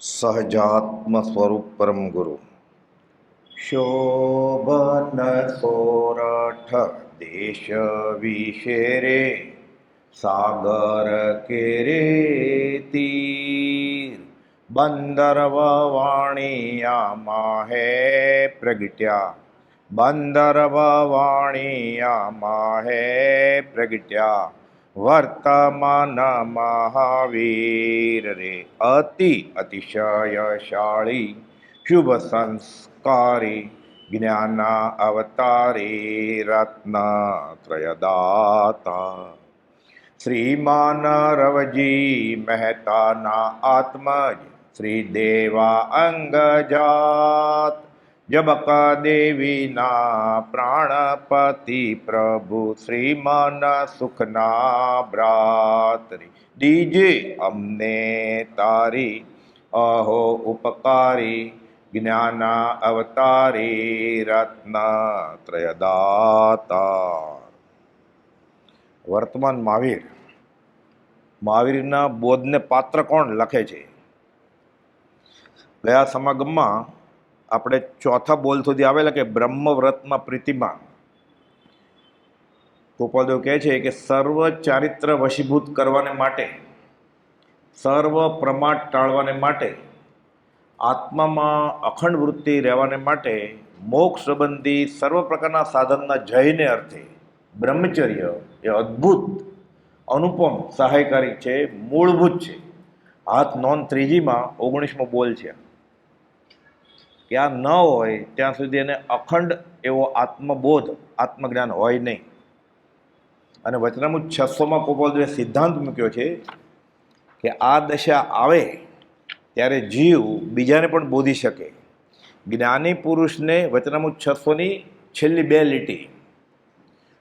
સહજાત્મ સ્વરૂપ પરમ ગુરુ શોભન સોરઠ દેશ વિશે રે સાગર કેરે તીર બંદરવ વાણિયામાં હે પ્રગટ્યા બંદરવ વાણિયામાં હે પ્રગટ્યા વર્તમાન મહાવીર રે અતિ અતિશયશાળી શુભ સંસ્કારી જ્ઞાન અવતારી રત્નત્રયદાતા શ્રીમાન રવજી મહેતાના આત્મજ શ્રી દેવા અંગજાત જબક દેવીના પ્રાણપતિ પ્રભુ શ્રીમાન સુખના ભ્રાતરી દીજે અમને તારી અહો ઉપકારી જ્ઞાન અવતારી રત્નત્રયદાતા વર્તમાન મહાવીરના બોધને પાત્ર કોણ લખે છે? ગયા સમાગમમાં આપણે ચોથા બોલ સુધી આવેલા કે બ્રહ્મવ્રતમાં પ્રીતિમાન ગોપાલદેવ કહે છે કે સર્વ ચારિત્ર વશીભૂત કરવાને માટે, સર્વ પ્રમાદ ટાળવાને માટે, આત્મામાં અખંડ વૃત્તિ રહેવાને માટે મોક્ષ સંબંધી સર્વ પ્રકારના સાધનના જયને અર્થે બ્રહ્મચર્ય એ અદ્ભુત અનુપમ સહાયકારી છે, મૂળભૂત છે. હાથ નોંધ 3માં 19મો બોલ છે કે આ ન હોય ત્યાં સુધી એને અખંડ એવો આત્મબોધ, આત્મજ્ઞાન હોય નહીં. અને વચનામૃત 600માં ગોપાલદેવે સિદ્ધાંત મૂક્યો છે કે આ દશા આવે ત્યારે જીવ બીજાને પણ બોધી શકે. જ્ઞાની પુરુષને વચનામૃત 600ની છેલ્લી 2 લીટી,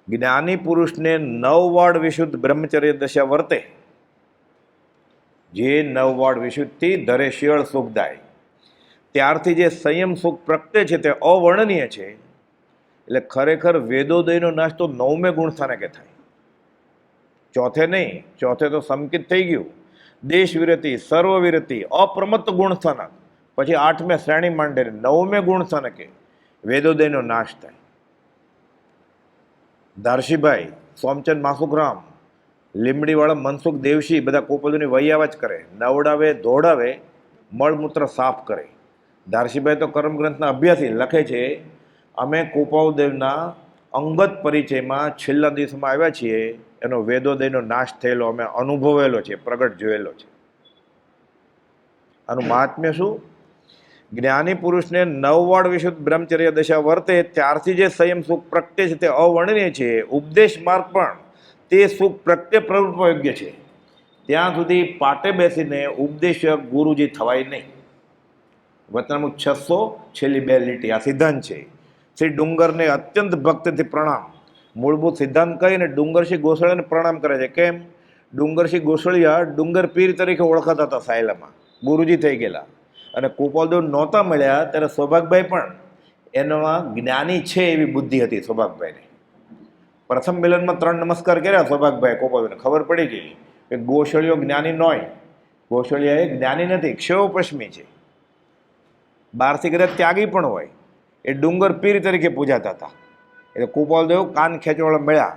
જ્ઞાની પુરુષને 9 વાડ વિશુદ્ધ બ્રહ્મચર્ય દશા વર્તે, જે 9 વાડ વિશુદ્ધથી ધરે શિયળ સુખદાય, ત્યારથી જે સંયમ સુખ પ્રગટે છે તે અવર્ણનીય છે. એટલે ખરેખર વેદોદયનો નાશ તો 9મે ગુણસ્થાને કે થાય, ચોથે નહીં. ચોથે તો સંકિત થઈ ગયું. દેશ વિરતિ, સર્વ વિરતિ, અપ્રમત્ત ગુણસ્થાનક, પછી 8મે શ્રેણી માંડે, 9મે ગુણસ્થાનકે વેદોદયનો નાશ થાય. ધારશીભાઈ, સોમચંદ માસુકરામ, લીમડીવાળા મનસુખ દેવશી બધા ગોપાલદેવની વૈયાવા જ કરે, નવડાવે, ધોડાવે, મળમૂત્ર સાફ કરે. ધારશીભાઈ તો કર્મગ્રંથના અભ્યાસી લખે છે, અમે ગોપાલદેવના અંગત પરિચયમાં છેલ્લા દિવસમાં આવ્યા છીએ, એનો વેદોદયનો નાશ થયેલો અમે અનુભવેલો છે, પ્રગટ જોયેલો છે. આનું મહાત્મ્ય શું? જ્ઞાની પુરુષને 9 વાડ વિશુદ્ધ બ્રહ્મચર્ય દશા વર્તે ત્યારથી જે સંયમ સુખ પ્રગટે છે તે અવર્ણનીય છે. ઉપદેશ માર્ગ પણ તે સુખ પ્રગટે પ્રવૃત્તિ યોગ્ય છે. ત્યાં સુધી પાટે બેસીને ઉપદેશક ગુરુજી થવાય નહીં. વચનામૃત 600 છેલ્લી 2 લીટી આ સિદ્ધાંત છે. શ્રી ડુંગરને અત્યંત ભક્તિથી પ્રણામ. મૂળભૂત સિદ્ધાંત કહીને ડુંગરસિંહ ગોસળિયાને પ્રણામ કરે છે. કેમ? ડુંગરસિંહ ગોસળિયા ડુંગર પીર તરીકે ઓળખાતા હતા સાયલામાં, ગુરુજી થઈ ગયેલા. અને ગોપાલદેવ નહોતા મળ્યા ત્યારે સૌભાગભાઈ પણ એનામાં જ્ઞાની છે એવી બુદ્ધિ હતી સૌભાગભાઈને. પ્રથમ મિલનમાં 3 નમસ્કાર કર્યા સૌભાગભાઈ ગોપાલદેવને. ખબર પડી ગઈ કે ગોસળિયો જ્ઞાની નોય, ગોસળિયા એ જ્ઞાની નથી, ક્ષેવ પશ્ચિમી છે. બહારથી કદાચ ત્યાગી પણ હોય, એ ડુંગર પીર તરીકે પૂજાતા હતા. એટલે ગોપાલદેવ કાન ખેંચવાળો મળ્યા.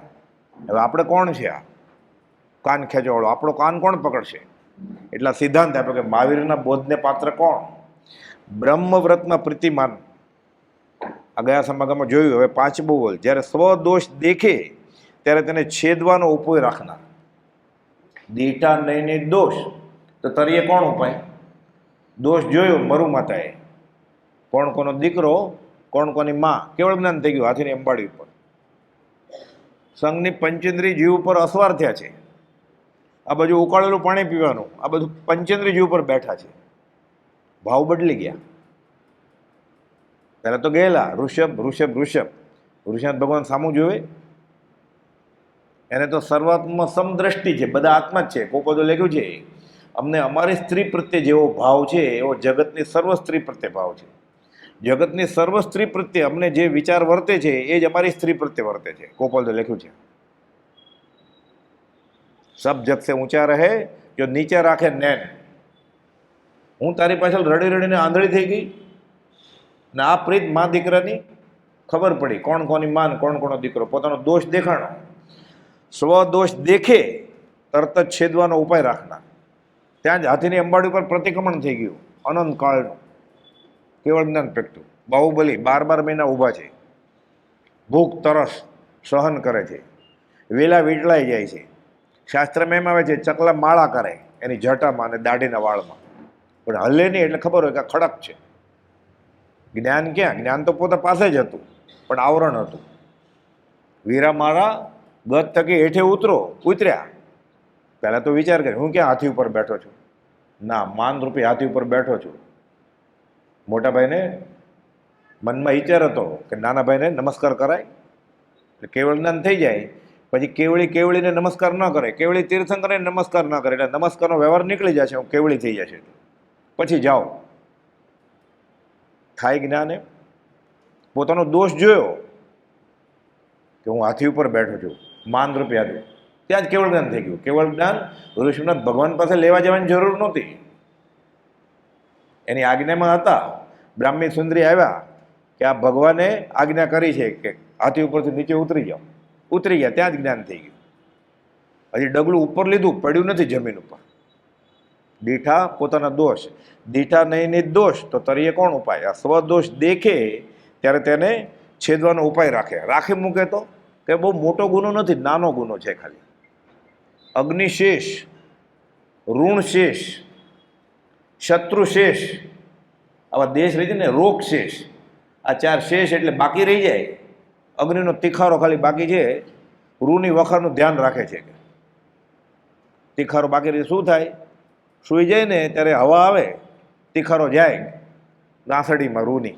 હવે આપણે કોણ છે આ કાન ખેંચવાળો? આપણો કાન કોણ પકડશે? એટલા સિદ્ધાંત આપ્યો કે મહાવીરના બોધને પાત્ર કોણ? બ્રહ્મવ્રતમાં પ્રીતિમાન. આ ગયા સમાગમમાં જોયું. હવે 5મો બોલ, જ્યારે સ્વદોષ દેખે ત્યારે તેને છેદવાનો ઉપાય રાખનાર. દીઠા નહીં દોષ તો તરીએ કોણ ઉપાય? દોષ જોયો મરુ માતાએ, કોણ કોનો દીકરો, કોણ કોની માં, કેવળ જ્ઞાન થઈ ગયું હાથીની અંબાડી ઉપર. સંઘની પંચેન્દ્રિય જીવ ઉપર અસવાર થયા છે. આ બાજુ ઉકાળેલું પાણી પીવાનું, આ બધું પંચેન્દ્રિય જીવ ઉપર બેઠા છે. ભાવ બદલી ગયા. પહેલાં તો ગયેલા ઋષભનાથ ભગવાન સામું જોવે, એને તો સર્વાત્મા સમદ્રષ્ટિ છે, બધા આત્મા જ છે. ગોપાલદેવ લખ્યું છે, અમને અમારી સ્ત્રી પ્રત્યે જેવો ભાવ છે એવો જગતની સર્વ સ્ત્રી પ્રત્યે ભાવ છે. જગતની સર્વ સ્ત્રી પ્રત્યે અમને જે વિચાર વર્તે છે એ જ અમારી સ્ત્રી પ્રત્યે વર્તે છે. ગોપાલદેવ લખ્યું છે, સબ જગ સે ઊંચા રહે જો નીચે રાખે નैन. હું તારી પાછળ રડી રડીને આંધળી થઈ ગઈ ને આ પ્રીત મા દીકરાની ખબર પડી કોણ કોની માન કોણ કોનો દીકરો પોતાનો દોષ દેખાણો. સ્વદોષ દેખે તરત જ છેદવાનો ઉપાય રાખનાર. ત્યાં જ હાથીની અંબાડી ઉપર પ્રતિક્રમણ થઈ ગયું અનંત કાળનું. કેવળ જ્ઞાન પ્રગટ્યું. બાહુબલી 12 મહિના ઊભા છે, ભૂખ તરસ સહન કરે છે, વેલા વીંટળાઈ જાય છે. શાસ્ત્રમાં એમ આવે છે ચકલા માળા કરે એની જટામાં અને દાઢીના વાળમાં, પણ હલે નહીં એટલે ખબર હોય કે આ ખડક છે. જ્ઞાન ક્યાં? જ્ઞાન તો પોતા પાસે જ હતું પણ આવરણ હતું. વીરા મારા ગત થકી હેઠે ઉતર્યા. પહેલાં તો વિચાર કરે હું ક્યાં હાથી ઉપર બેઠો છું? ના, માનરૂપી હાથી ઉપર બેઠો છું. મોટા ભાઈને મનમાં વિચાર હતો કે નાના ભાઈને નમસ્કાર કરાય એટલે કેવળ જ્ઞાન થઈ જાય. પછી કેવળીને નમસ્કાર ન કરે, કેવળી તીર્થંકરને નમસ્કાર ન કરે એટલે નમસ્કારનો વ્યવહાર નીકળી જશે, હું કેવળી થઈ જશે. પછી જાઓ થાય જ્ઞાન. એમ પોતાનો દોષ જોયો કે હું હાથી ઉપર બેઠો છું, માનરૂપી હાથી, ત્યાં જ કેવળ જ્ઞાન થઈ ગયું. કેવળ જ્ઞાન ઋષિનાથ ભગવાન પાસે લેવા જવાની જરૂર નહોતી, એની આજ્ઞામાં હતા. બ્રાહ્મી સુંદરી આવ્યા કે આ ભગવાને આજ્ઞા કરી છે કે હાથી ઉપરથી નીચે ઉતરી ગયા, ત્યાં જ જ્ઞાન થઈ ગયું. હજી ડગલું ઉપર લીધું, પડ્યું નથી જમીન ઉપર. દીઠા પોતાના દોષ, દીઠા નહીં દોષ તો તરીએ કોણ ઉપાય? આ સ્વદોષ દેખે ત્યારે તેને છેદવાનો ઉપાય રાખી મૂકે તો તે બહુ મોટો ગુનો નથી, નાનો ગુનો છે ખાલી. અગ્નિશેષ, ઋણશેષ, શત્રુશેષ, આવા દેશ રહી જાય ને, રોગ શેષ, આ 4 શેષ એટલે બાકી રહી જાય. અગ્નિનો તીખારો ખાલી બાકી છે. રૂની વખારનું ધ્યાન રાખે છે કે તીખારો બાકી રહી શું થાય? સૂઈ જાય ને ત્યારે હવા આવે, તીખારો જાય નાસડીમાં રૂની,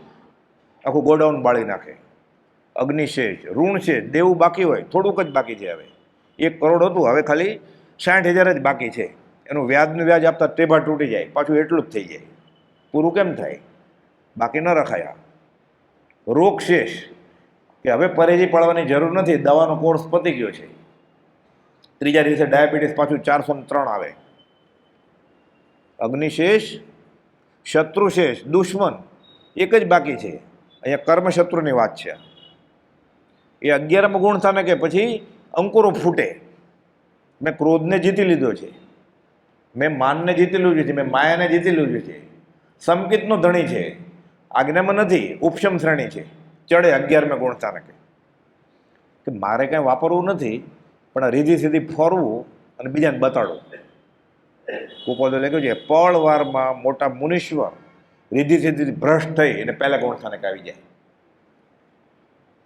આખું ગોડાઉન બાળી નાખે. અગ્નિશેષ, ઋણશેષ, દેવું બાકી હોય થોડુંક જ બાકી છે. હવે 1 કરોડ હતું, હવે ખાલી 60,000 જ બાકી છે. એનું વ્યાજ આપતા ટેબા તૂટી જાય, પાછું એટલું જ થઈ જાય. પૂરું કેમ થાય? બાકી ન રખાયા. રોગ શેષ કે હવે પરેજી પાડવાની જરૂર નથી, દવાનો કોર્સ પતી ગયો છે. 3જા દિવસે ડાયાબિટીસ પાછું 403 આવે. અગ્નિશેષ, શત્રુશેષ, દુશ્મન એક જ બાકી છે. અહીંયા કર્મશત્રુની વાત છે. એ 11મો ગુણ સામે કે પછી અંકુરો ફૂટે. મેં ક્રોધને જીતી લીધો છે, મેં માનને જીતી લીધું છે, મેં માયાને જીતી લીધું છે. સંકિતનો ધણી છે, આજ્ઞામાં નથી, ઉપશમ શ્રેણી છે. ચડે 11મા ગુણ સ્થાને કે મારે કાંઈ વાપરવું નથી, પણ રીધી સીધી ફરવું અને બીજાને બતાડવું. કુપોદે લખ્યું છે પળવારમાં મોટા મુનીશ્વર રીધી સીધી ભ્રષ્ટ થઈ અને પહેલા ગુણ સ્થાને આવી જાય.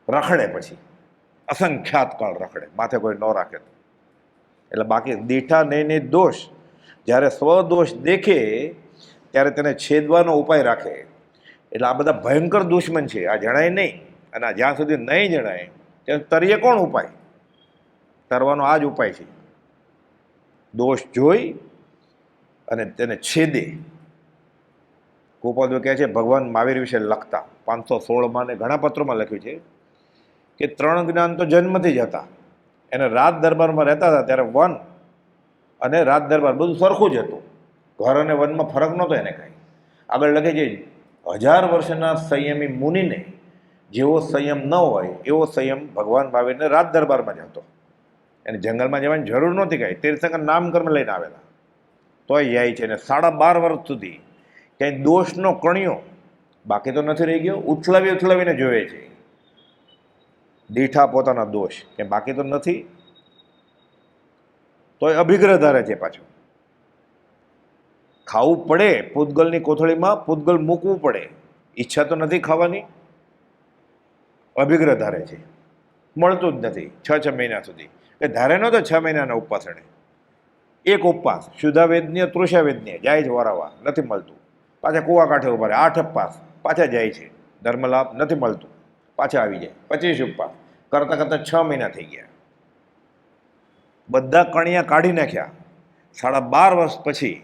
રખડે પછી અસંખ્યાત કાળ રખડે, માથે કોઈ ન રાખે તો. એટલે બાકી દીઠા નહીં દોષ, જ્યારે સ્વદોષ દેખે ત્યારે તેને છેદવાનો ઉપાય રાખે. એટલે આ બધા ભયંકર દુશ્મન છે. આ જણાય નહીં, અને આ જ્યાં સુધી નહીં જણાય ત્યાં તરીએ કોણ ઉપાય? તરવાનો આ જ ઉપાય છે. દોષ જોઈ અને તેને છેદે. ગોપાલ કહે છે ભગવાન મહાવીર વિશે લખતા 516માં ને ઘણા પત્રોમાં લખ્યું છે કે 3 જ્ઞાન તો જન્મથી જ હતા. એને રાજ દરબારમાં રહેતા હતા ત્યારે વન અને રાજ દરબાર બધું સરખું જ હતું. ઘર અને વનમાં ફરક નહોતો એને કાંઈ. આગળ લખે છે 1000 વર્ષના સંયમી મુનિને જેવો સંયમ ન હોય એવો સંયમ ભગવાન મહાવીરને રાજ દરબારમાં જ હતો. એને જંગલમાં જવાની જરૂર નહોતી કાંઈ. તીર્થંકર નામકર્મ લઈને આવેલા તોય જાય છે. ને 12.5 વર્ષ સુધી ક્યાંય દોષનો કણિયો બાકી તો નથી રહી ગયો. ઉથલાવીને જોવે છે દીઠા પોતાના દોષ કે બાકી તો નથી, તોય અભિગ્રહ ધારે છે. પાછું ખાવું પડે, પૂતગલની કોથળીમાં પૂતગલ મૂકવું પડે, ઈચ્છા તો નથી ખાવાની, અભિગ્રહ ધારે છે. મળતું જ નથી 6 મહિના સુધી. કે ધારે નહોતો 6 મહિનાના ઉપવાસ. એને એક ઉપવાસ શુદ્ધાવેદનીય તૃષાવેદનીય જાય છે વરાવા, નથી મળતું. પાછા કુવા કાંઠે ઉભા રહે. 8 ઉપવાસ પાછા જાય છે, ધર્મલાભ નથી મળતું, પાછા આવી જાય. 25 ઉપવાસ કરતાં 6 મહિના થઈ ગયા. બધા કણિયા કાઢી નાખ્યા. 12.5 વર્ષ પછી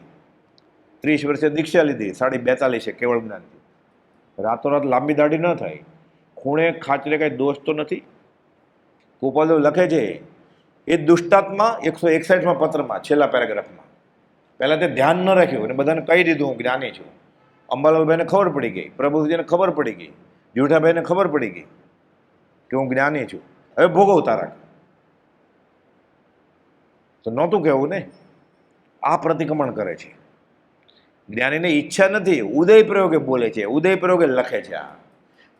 30 વર્ષે દીક્ષા લીધી. 42 કેવળ જ્ઞાનથી. રાતોરાત લાંબી દાઢી ન થાય. ખૂણે ખાચરે કાંઈ દોષ તો નથી. ગોપાલદેવ લખે છે એ દુષ્ટાત્મા 161માં પત્રમાં છેલ્લા પેરેગ્રાફમાં પહેલાં તે ધ્યાન ન રાખ્યું અને બધાને કહી દીધું હું જ્ઞાની છું. અંબાલાલભાઈને ખબર પડી ગઈ, પ્રભુજીને ખબર પડી ગઈ, જૂઠાભાઈને ખબર પડી ગઈ કે હું જ્ઞાની છું, હવે ભોગવતા રાખ. તો નહોતું કહેવું ને. આ પ્રતિક્રમણ કરે છે. જ્ઞાનીને ઈચ્છા નથી, ઉદય પ્રયોગે બોલે છે, ઉદય પ્રયોગે લખે છે. આ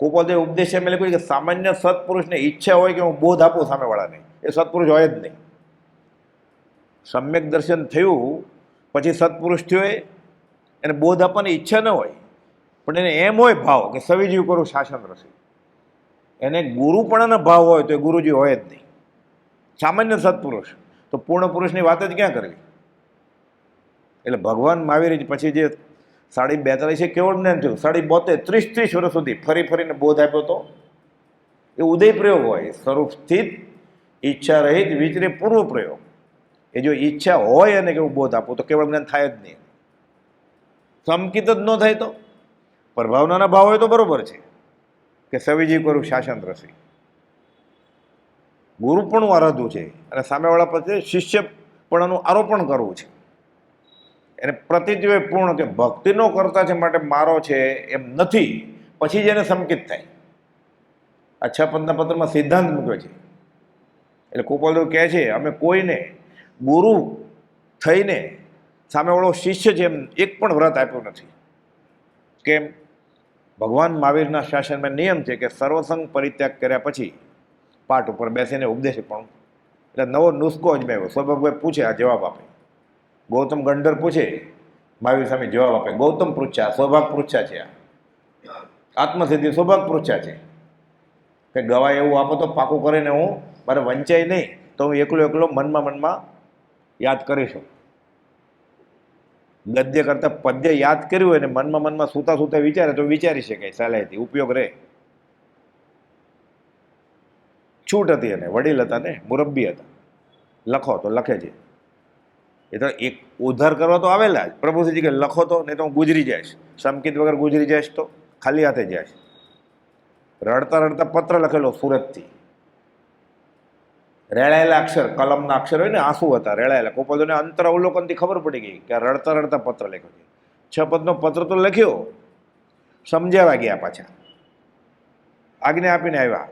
કોપોદે ઉપદેશ એમ લખ્યું કે સામાન્ય સત્પુરુષને ઈચ્છા હોય કે હું બોધ આપું સામેવાળાને, એ સત્પુરુષ હોય જ નહીં. સમ્યક દર્શન થયું પછી સત્પુરુષ થયો, એને બોધ આપવાની ઈચ્છા ન હોય, પણ એને એમ હોય ભાવ કે સવિજીવ કરું શાસન રસે. એને ગુરુપણાનો ભાવ હોય તો એ ગુરુજી હોય જ નહીં. સામાન્ય સત્પુરુષ તો પૂર્ણ પુરુષની વાત જ ક્યાં કરવી. એટલે ભગવાન મહાવીર પછી જે 42 કેવળ જ્ઞાન થયું, 72 30 વર્ષ સુધી ફરી ફરીને બોધ આપ્યો તો એ ઉદય પ્રયોગ હોય, સ્વરૂપ સ્થિત ઈચ્છા રહિત વિચરે પૂર્વ પ્રયોગ. એ જો ઈચ્છા હોય અને કે હું બોધ આપું તો કેવળ જ્ઞાન થાય જ નહીં. સંકિત જ ન થાય તો પ્રભાવનાના ભાવ હોય તો બરોબર છે કે સવિજીવ કરું શાસન રસી. ગુરુપણું આરાધવું છે અને સામેવાળા પછી શિષ્યપણાનું આરોપણ કરવું છે. એને પ્રતિજ્ઞ પૂર્ણ કે ભક્તિનો કરતા છે માટે મારો છે એમ નથી, પછી જ એને સંકિત થાય. આ 6 પદના પત્રમાં સિદ્ધાંત મૂક્યો છે. એટલે ગોપાલદેવ કહે છે અમે કોઈને ગુરુ થઈને સામેવાળો શિષ્ય છે એમ એક પણ વ્રત આપ્યું નથી. કેમ? ભગવાન મહાવીરના શાસનમાં નિયમ છે કે સર્વસંગ પરિત્યાગ કર્યા પછી પાઠ ઉપર બેસીને ઉપદેશ પણ. એટલે નવો નુસ્ખો અજમાવ્યો. સ્વભાવભાઈ પૂછે, આ જવાબ આપે. ગૌતમ ગંડર પૂછે, મહાવીર સામે જવાબ આપે. ગૌતમ પૃચ્છા, સ્વભાગ પૃચ્છા છે. આ આત્મસિદ્ધિ સ્વભાગ પૃચ્છા છે કે ગવાય એવું આપો તો પાકું કરીને હું મારે વંચાય નહીં, તો હું એકલો મનમાં યાદ કરીશું. ગદ્ય કરતાં પદ્ય યાદ કર્યું હોય ને મનમાં સૂતા વિચારે તો વિચારી શકાય સહેલાઈથી, ઉપયોગ રહે. છૂટ હતી અને વડીલ હતા ને, મુરબ્બી હતા. લખો તો લખે છે. એ તો એક ઉદ્ધાર કરવા તો આવેલા જ. પ્રભુજી કે લખો તો, નહીં તો હું ગુજરી જઈશ. સંકિત વગર ગુજરી જઈશ તો ખાલી હાથે જઈશ. રડતા રડતા પત્ર લખેલો સુરતથી. રેળાયેલા અક્ષર, કલમના અક્ષર હોય ને, આંસુ હતા રેળાયેલા. ગોપાલદેવને અંતર અવલોકનથી ખબર પડી ગઈ કે રડતા રડતા પત્ર લખ્યો છે. 6 પદનો પત્ર તો લખ્યો, સમજાવવા ગયા પાછા, આજ્ઞા આપીને આવ્યા.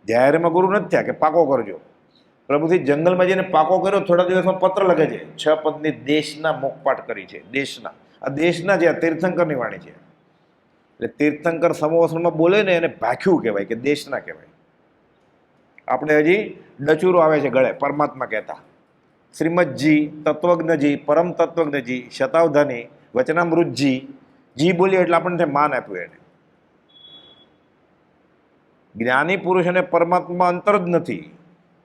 જાહેરમાં ગુરુ નથી થયા કે પાકો કરજો. પ્રભુથી જંગલમાં જઈને પાકો કર્યો, થોડા દિવસમાં પત્ર લખે છે. 6 પદની દેશના મુખપાઠ કરી છે. દેશના, આ દેશના છે, આ તીર્થંકરની વાણી છે. એટલે તીર્થંકર સમોવસનમાં બોલે ને એને ભાખ્યું કહેવાય કે દેશના કહેવાય. આપણે હજી ડચુરો આવે છે ગળે, પરમાત્મા કહેતા. શ્રીમદજી, તત્વજ્ઞજી, પરમ તત્વજ્ઞજી, શતાવધાની, વચનામૃતજી, જી બોલીએ એટલે આપણને માન આપ્યું એને. જ્ઞાની પુરુષ અને પરમાત્મા અંતર જ નથી.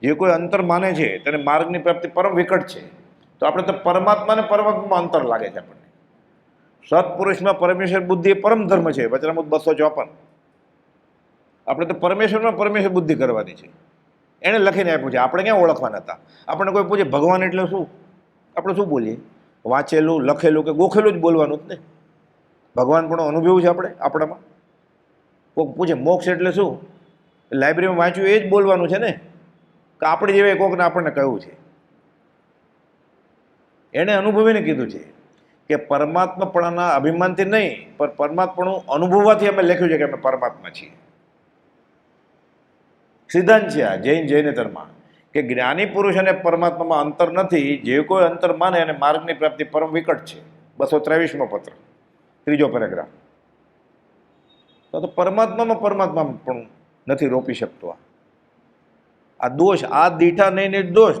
જે કોઈ અંતર માને છે તેને માર્ગની પ્રાપ્તિ પરમ વિકટ છે. તો આપણે તો પરમાત્મા ને પરમાત્મા અંતર લાગે છે આપણને. સત્પુરુષમાં પરમેશ્વર બુદ્ધિ એ પરમ ધર્મ છે. વચનામૃત 254. આપણે તો પરમેશ્વરમાં પરમેશ્વર બુદ્ધિ કરવાની છે. એણે લખીને આપ્યું છે. આપણે ક્યાં ઓળખવાના હતા? આપણને કોઈ પૂછે ભગવાન એટલે શું, આપણે શું બોલીએ? વાંચેલું, લખેલું કે ગોખેલું જ બોલવાનું જ ને. ભગવાન પણ અનુભવ્યું છે આપણે આપણામાં. કોઈક પૂછે મોક્ષ એટલે શું, લાઇબ્રેરીમાં વાંચ્યું એ જ બોલવાનું છે ને, કે આપણે જેવા કોકને આપણને કહ્યું છે. એણે અનુભવીને કીધું છે કે પરમાત્માપણાના અભિમાનથી નહીં, પણ પરમાત્માનું અનુભવવાથી અમે લખ્યું છે કે અમે પરમાત્મા છીએ. સિદ્ધાંત છે આ જૈનેતરમાં કે જ્ઞાની પુરુષ અને પરમાત્મામાં અંતર નથી. જે કોઈ અંતર માને અને માર્ગની પ્રાપ્તિ પરમ વિકટ છે. 223મો પત્ર, 3જો પેરેગ્રાફ. તો પરમાત્મા પણ નથી રોપી શકતો. આ દોષ, આ દીઠા નહીં દોષ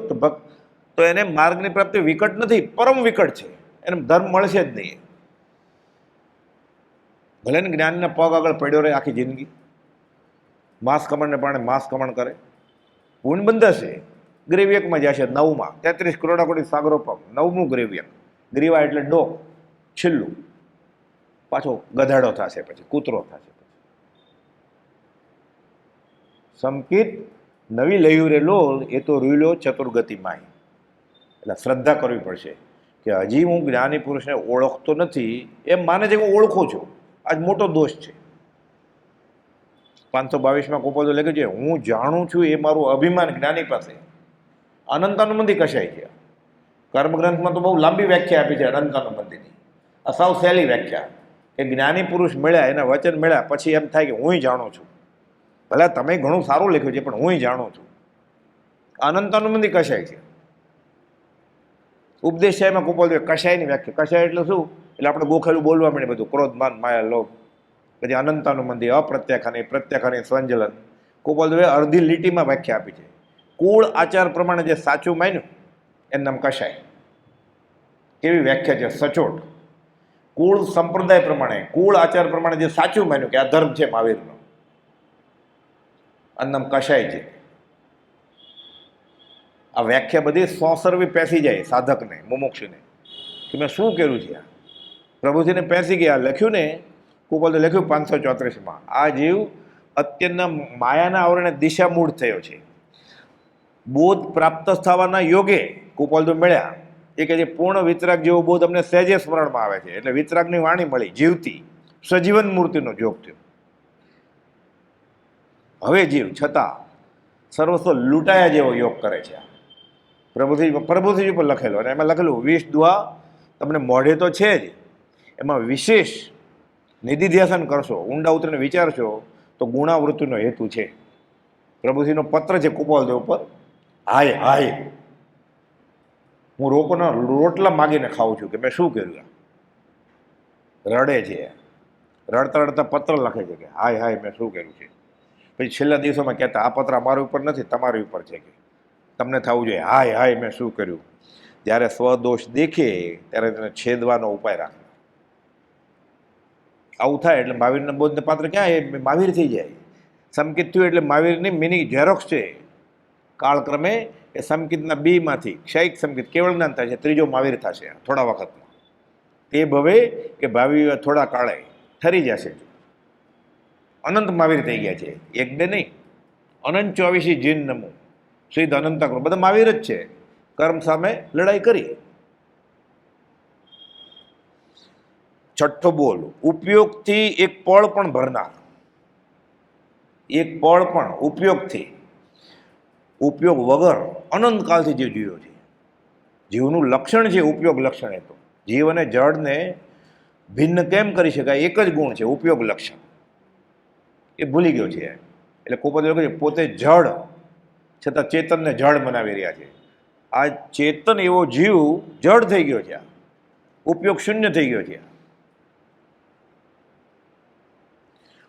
તો એને માર્ગની પ્રાપ્તિ વિકટ નથી, પરમ વિકટ છે. એને ધર્મ મળશે જ નહીં. ભલે ને જ્ઞાનના પગ આગળ પડ્યો રહે આખી જિંદગી, માસ કમણને પાણે માસ કમણ કરે, પૂર્ણ બંધાશે. ગ્રેવ્યકમાં જશે 9માં, 33 કરોડા સાગરોપમ, 9મું ગ્રેવ્યક. ગ્રીવા એટલે ડોક, છેલ્લું. પાછો ગધાડો થશે, પછી કૂતરો થશે. સંકિત નવી લયું રે લો, એ તો રૂલો ચતુર્ગતિ માય. એટલે શ્રદ્ધા કરવી પડશે કે હજી હું જ્ઞાની પુરુષને ઓળખતો નથી એમ માને છે કે હું ઓળખું છું. આજ મોટો દોષ છે. 522માં કોપોદો લખે છે, હું જાણું છું એ મારું અભિમાન જ્ઞાની પાસે અનંતાનુબંધી કશાય છે. કર્મગ્રંથમાં તો બહુ લાંબી વ્યાખ્યા આપી છે અનંતાનુબંધીની. આ સાવ સહેલી વ્યાખ્યા કે જ્ઞાની પુરુષ મળ્યા, એના વચન મળ્યા પછી એમ થાય કે હું જાણું છું. ભલે તમે ઘણું સારું લખ્યું છે પણ હું જાણું છું. અનંતાનુબંધી કશાય છે. ઉપદેશાયમાં કુપોલ કશાયની વ્યાખ્યા. કશાય એટલે શું? એટલે આપણે ગોખેલું બોલવા મળે બધું, ક્રોધ માન માયા લોભ. પછી અનંતાનુબંધી અપ્રત્યાખાની પ્રત્યાખાની સ્વંજલન. કુપોલ દેવે અડધી લીટીમાં વ્યાખ્યા આપી છે. કુળ આચાર પ્રમાણે જે સાચું માન્યું એનું નામ કશાય. કેવી વ્યાખ્યા છે, સચોટ. કુળ સંપ્રદાય પ્રમાણે, કુળ આચાર પ્રમાણે જે સાચું માન્યું કે આ ધર્મ છે મહાવીરનો, આનું નામ કશાય છે. આ વ્યાખ્યા બધી સોસરવી પેસી જાય સાધકને, મુમુક્ષુને, કે મેં શું કર્યું છે. આ પ્રભુજીને પેસી ગયા. લખ્યું ને કુપોલે લખ્યું 534માં, આ જીવ અત્યંતના માયાના આવરણે દિશામૂળ થયો છે. બોધ પ્રાપ્ત થવાના યોગે કુપોલ તો મળ્યા. એ કે જે પૂર્ણ વિતરાગ જેવો બોધ અમને સહેજે સ્મરણમાં આવે છે. એટલે વિતરાગની વાણી મળી, જીવતી સજીવન મૂર્તિનો જોગ થયો. હવે જીવ છતાં સર્વસ્વ લૂંટાયા જેવો યોગ કરે છે. પ્રભુજી ઉપર લખેલો, અને એમાં લખેલું 20 દુઆ તમને મોઢે તો છે જ, એમાં વિશેષ નિધિધ્યાસન કરશો, ઊંડા ઉતરીને વિચારશો તો ગુણાવૃત્તિનો હેતુ છે. પ્રભુજીનો પત્ર છે કુપોલદેવ ઉપર. હાય હાય, હું રોટલા માગીને ખાઉં છું કે મેં શું કર્યું. રડે છે, રડતા રડતા પત્ર લખે છે કે હાય હાય મેં શું કર્યું છે. પછી છેલ્લા દિવસોમાં કહેતા આ પત્ર અમારા ઉપર નથી, તમારી ઉપર છે, કે તમને થવું જોઈએ હાય હાય મેં શું કર્યું. જ્યારે સ્વદોષ દેખે ત્યારે તેને છેદવાનો ઉપાય રાખે. આવું થાય એટલે મહાવીરના બોધને પાત્ર ક્યાં એ મહાવીર થઈ જાય. સમકિત થયું એટલે મહાવીરની મિની ઝેરોક્સ છે. કાળક્રમે એ સમકિતના બીમાંથી ક્ષયિક સમકિત કેવળ જ્ઞાન થાય છે, ત્રીજો મહાવીર થશે થોડા વખતમાં. તે ભવે કે ભાવિ થોડા કાળે ઠરી જશે. અનંત મહાવીર થઈ ગયા છે, એક બે નહીં, અનંત 24 જીન નમું સિદ્ધ અનંત કરો, બધા મહાવીર જ છે. કર્મ સામે લડાઈ કરી. છઠ્ઠો બોલ, ઉપયોગથી એક પળ પણ ભરનાર. એક પળ પણ ઉપયોગથી, ઉપયોગ વગર અનંતકાળથી જીવ જીવ્યો છે. જીવનું લક્ષણ છે ઉપયોગ લક્ષણ. એ તો જીવ અને જળને ભિન્ન કેમ કરી શકાય, એક જ ગુણ છે ઉપયોગ લક્ષણ. એ ભૂલી ગયો છે. એટલે કોપદ પોતે જળ છતાં ચેતનને જળ બનાવી રહ્યા છે. આ ચેતન એવો જીવ જળ થઈ ગયો છે, ઉપયોગ શૂન્ય થઈ ગયો છે.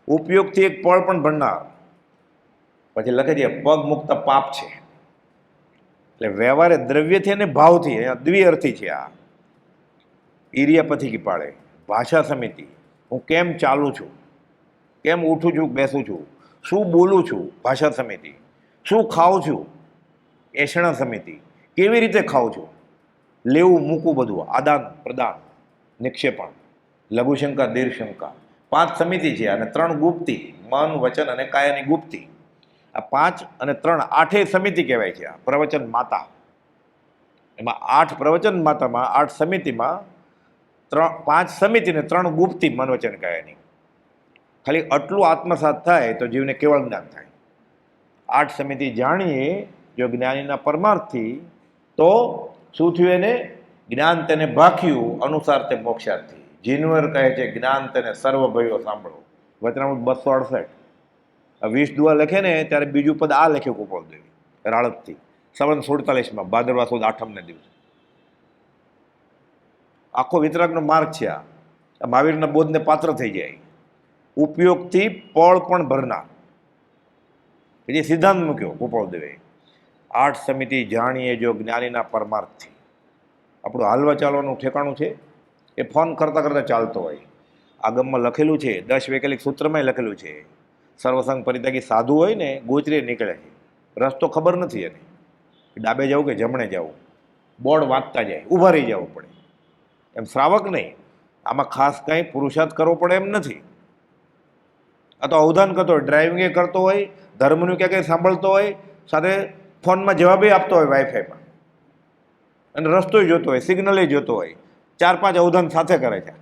ઉપયોગથી એક પળ પણ ભણનાર. પછી લખે છે પગ મુક્ત પાપ છે. એટલે વ્યવહારે દ્રવ્યથી અને ભાવથી, અહીંયા દ્વિઅર્થી છે. આ ઈરિયાપથી પાડે ભાષા સમિતિ, હું કેમ ચાલું છું, કેમ ઉઠું છું બેસું છું, શું બોલું છું ભાષા સમિતિ, શું ખાઉં છું એષણા સમિતિ, કેવી રીતે ખાઉં છું, લેવું મૂકવું બધું, આદાન પ્રદાન નિક્ષેપણ, લઘુશંકા દીર્ઘશંકા, 5 સમિતિ છે. અને 3 ગુપ્તી, મન વચન અને કાયાની ગુપ્તી. આ 5 અને 3 8 સમિતિ કહેવાય છે. આ પ્રવચન માતા, એમાં 8 પ્રવચન માતામાં 8 સમિતિમાં 5 સમિતિ ને 3 ગુપ્તી મન વચન કાયાની. ખાલી આટલું આત્મસાત થાય તો જીવને કેવળ જ્ઞાન થાય. 8 સમિતિ જાણીએ જો જ્ઞાનીના પરમાર્થથી, તો શું થયું એને? જ્ઞાન તેને ભાખ્યું અનુસાર તે મોક્ષાર્થી. જીનવર કહે છે જ્ઞાન તેને સર્વ ભયો સાંભળો. વચનામૃત 268. 20 દુઆ લખે ને ત્યારે બીજું પદ આ લખ્યું કુપોલદેવે રાળતથી, સંવત 47માં ભાદરવા સુદ 8મને દિવસે. આખો વિતરાગનો માર્ગ છે આ. મહાવીરના બોધને પાત્ર થઈ જાય. ઉપયોગથી પળ પણ ભરનાર. પછી સિદ્ધાંત મૂક્યો કુપોલદેવે, 8 સમિતિ જાણીએ જો જ્ઞાનીના પરમાર્થથી. આપણું હાલવા ચાલવાનું ઠેકાણું છે એ ફોન કરતાં કરતાં ચાલતો હોય. આગમમાં લખેલું છે, 10 વૈકલ્પિક સૂત્રમાં લખેલું છે, સર્વસંગ પરિત્યાગી સાધુ હોય ને ગોચરે નીકળે છે, રસ્તો ખબર નથી એને, ડાબે જવું કે જમણે જવું, બોર્ડ વાંચતા જાય, ઊભા રહી જવું પડે. એમ શ્રાવક નહીં, આમાં ખાસ કંઈ પુરુષાર્થ કરવો પડે એમ નથી. આ તો અવધાન કરતો હોય, ડ્રાઇવિંગે કરતો હોય, ધર્મનું ક્યાં કંઈ સાંભળતો હોય, સાથે ફોનમાં જવાબે આપતો હોય વાઈફાઈમાં, અને રસ્તોય જોતો હોય, સિગ્નલે જોતો હોય, 4-5 અવધાન સાથે કરે છે.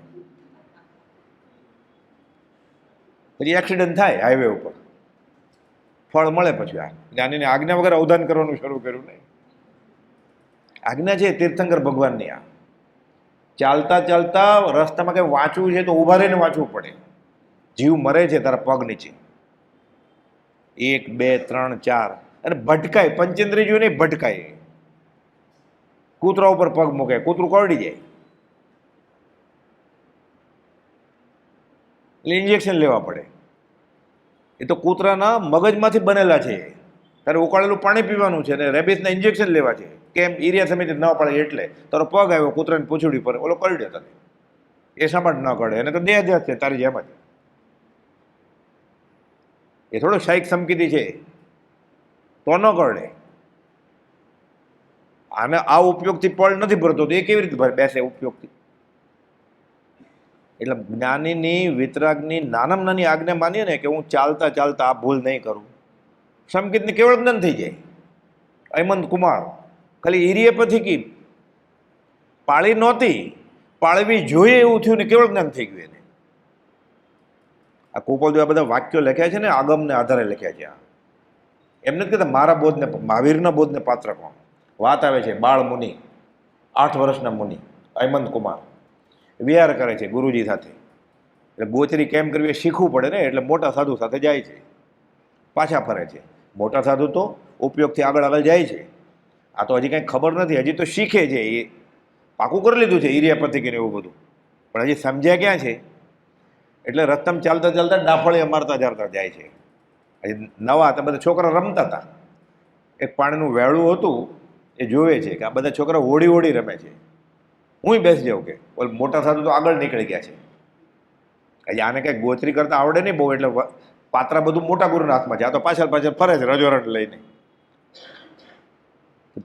પછી એક્સિડન્ટ થાય હાઈવે ઉપર, ફળ મળે પછી. આ જ્ઞાનીને આજ્ઞા વગર અવધાન કરવાનું શરૂ કર્યું નહીં. આજ્ઞા છે તીર્થંકર ભગવાનની. આ ચાલતા ચાલતા રસ્તામાં કંઈ વાંચવું છે તો ઊભા રહીને વાંચવું પડે. જીવ મરે છે તારા પગ નીચે. 1 2 3 4 અને ભટકાય, પંચેન્દ્રિય જોઈને ભટકાય. કૂતરા ઉપર પગ મૂકે, કૂતરું કરડી જાય એટલે ઇન્જેક્શન લેવા પડે. એ તો કૂતરાના મગજમાંથી બનેલા છે. તારે ઉકાળેલું પાણી પીવાનું છે અને રેબિસના ઇન્જેક્શન લેવા છે. કેમ? એરિયા સમિતિ ન પડે એટલે. તારો પગ આવ્યો કૂતરાની પૂંછડી પર, ઓલો કરડ્યો તને. એ સામાટ ન કરે, એને તો દેહ છે તારી જેમ જ. એ થોડો શાઈક સમકીતી છે તો ન કરડે. આને આ ઉપયોગથી પળ નથી ભરતો તો એ કેવી રીતે બેસે ઉપયોગથી? એટલે જ્ઞાનીની વિતરાગની નાનામાં નાની આજ્ઞા માનીએ ને કે હું ચાલતા ચાલતા આ ભૂલ નહીં કરું, સંકેતની કેવળ જ્ઞાન થઈ જાય. હેમંત કુમાર ખાલી ઈરીએ પથિકી પાળી નહોતી, પાળવી જોઈએ એવું થયું ને કેવળ જ્ઞાન થઈ ગયું એને. આ કુપોલ આ બધા વાક્યો લખ્યા છે ને આગમને આધારે લખ્યા છે. એમ નથી કહેતા મારા બોધને, મહાવીરના બોધને પાત્ર કોણ. વાત આવે છે બાળ મુનિ, 8 વર્ષના મુનિ હેમંત કુમાર વિહાર કરે છે ગુરુજી સાથે. એટલે ગોચરી કેમ કરવી એ શીખવું પડે ને, એટલે મોટા સાધુ સાથે જાય છે, પાછા ફરે છે. મોટા સાધુ તો ઉપયોગથી આગળ આગળ જાય છે. આ તો હજી કંઈ ખબર નથી, હજી તો શીખે છે. એ પાકું કરી લીધું છે ઈરિયા પથિકીને એવું બધું, પણ હજી સમજ્યા ક્યાં છે. એટલે રસ્તામાં ચાલતા ચાલતા ડાફળીએ મારતા ચાલતા જાય છે. હજી નવા હતા, બધા છોકરા રમતા હતા. એક પાણીનું વેળું હતું, એ જોવે છે કે આ બધા છોકરા હોડી હોડી રમે છે. હું બેસી જાઉં કે ઓલ મોટા સાધુ તો આગળ નીકળી ગયા છે. હજી આને કંઈક ગોચરી કરતા આવડે નહીં બહુ, એટલે પાત્રા બધું મોટા ગુરુના હાથમાં છે. આ તો પાછળ પાછળ ફરે છે રજોરટ લઈને.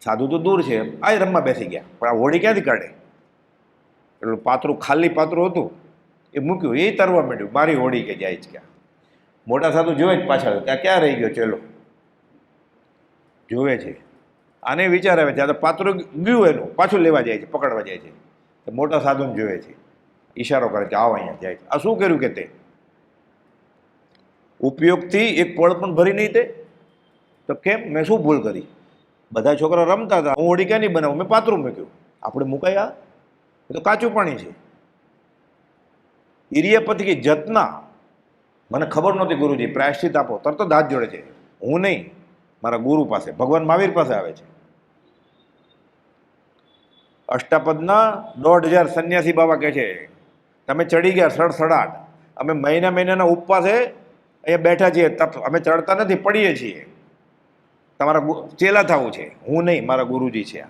સાધુ તો દૂર છે, આ રમવા બેસી ગયા, પણ આ હોડી ક્યાંથી કાઢે? એટલું પાત્રું, ખાલી પાત્રું હતું એ મૂક્યું, એ તરવા માંડ્યું, મારી હોડી કે જાય છે ક્યાં. મોટા સાધુ જોવે જ પાછળ, ત્યાં ક્યાં રહી ગયો ચેલો, જોવે છે. આને વિચાર આવે છે આ તો પાત્રું ગયું એનું, પાછું લેવા જાય છે, પકડવા જાય છે. તો મોટા સાધુને જોવે છે, ઈશારો કરે કે આવો અહીંયા જાય છે. આ શું કર્યું કે તે ઉપયોગથી એક પળ પણ ભરી નહીં તે? તો કેમ? મેં શું ભૂલ કરી? બધા છોકરા રમતા હતા, હું હોડી ક્યાં નહીં બનાવું, મેં પાત્રું મૂક્યું. આપણે મુકાયા, એ તો કાચું પાણી છે. ઈરિયા પથિકી જતના, મને ખબર નહોતી ગુરુજી, પ્રાયશ્ચિત આપો, તરત જ હાથ જોડે છે. હું નહીં, મારા ગુરુ પાસે, ભગવાન મહાવીર પાસે આવે છે. અષ્ટાપદના 1,500 સંન્યાસી બાબા કહે છે તમે ચડી ગયા સડસડાટ, અમે મહિનાના ઉપવાસે અહીંયા બેઠા છીએ, તપ અમે ચડતા નથી, પડીએ છીએ, તમારા ચેલા થવું છે. હું નહીં, મારા ગુરુજી છે.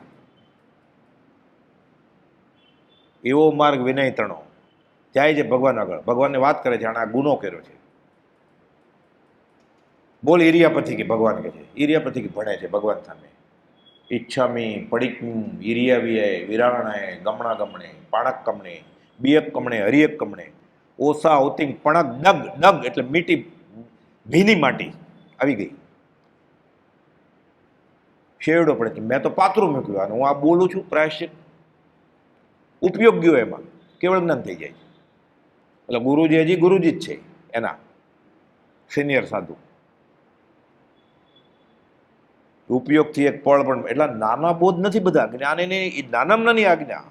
એવો માર્ગ વિનય તણો જાય છે ભગવાન આગળ, ભગવાનને વાત કરે છે આણે આ ગુનો કર્યો છે. બોલ ઈરિયા પથિકી, ભગવાન કહે છે. ઈરિયા પથિકી ભણે છે ભગવાન સામે. ઈચ્છામી પડિકું ઈરિયા વિયે વિરાણાય ગમણા ગમણે પાણક કમણે બિયક કમણે હરિયક કમણે ઓસા ઓતિંગ પણક ડગ, ડગ એટલે મીટી, ભીની માટી આવી ગઈ. શેવડો પડે કે મેં તો પાત્રું મૂક્યું, અને હું આ બોલું છું પ્રાયશ્ચિત. ઉપયોગ ગયો એમાં, કેવળ જ્ઞાન થઈ જાય. એટલે ગુરુજી હજી ગુરુજી જ છે, એના સિનિયર સાધુ. ઉપયોગથી એક પળ પણ, એટલે નાના બોધ નથી બધા. જ્ઞાન એની નાનામાં નાની આજ્ઞા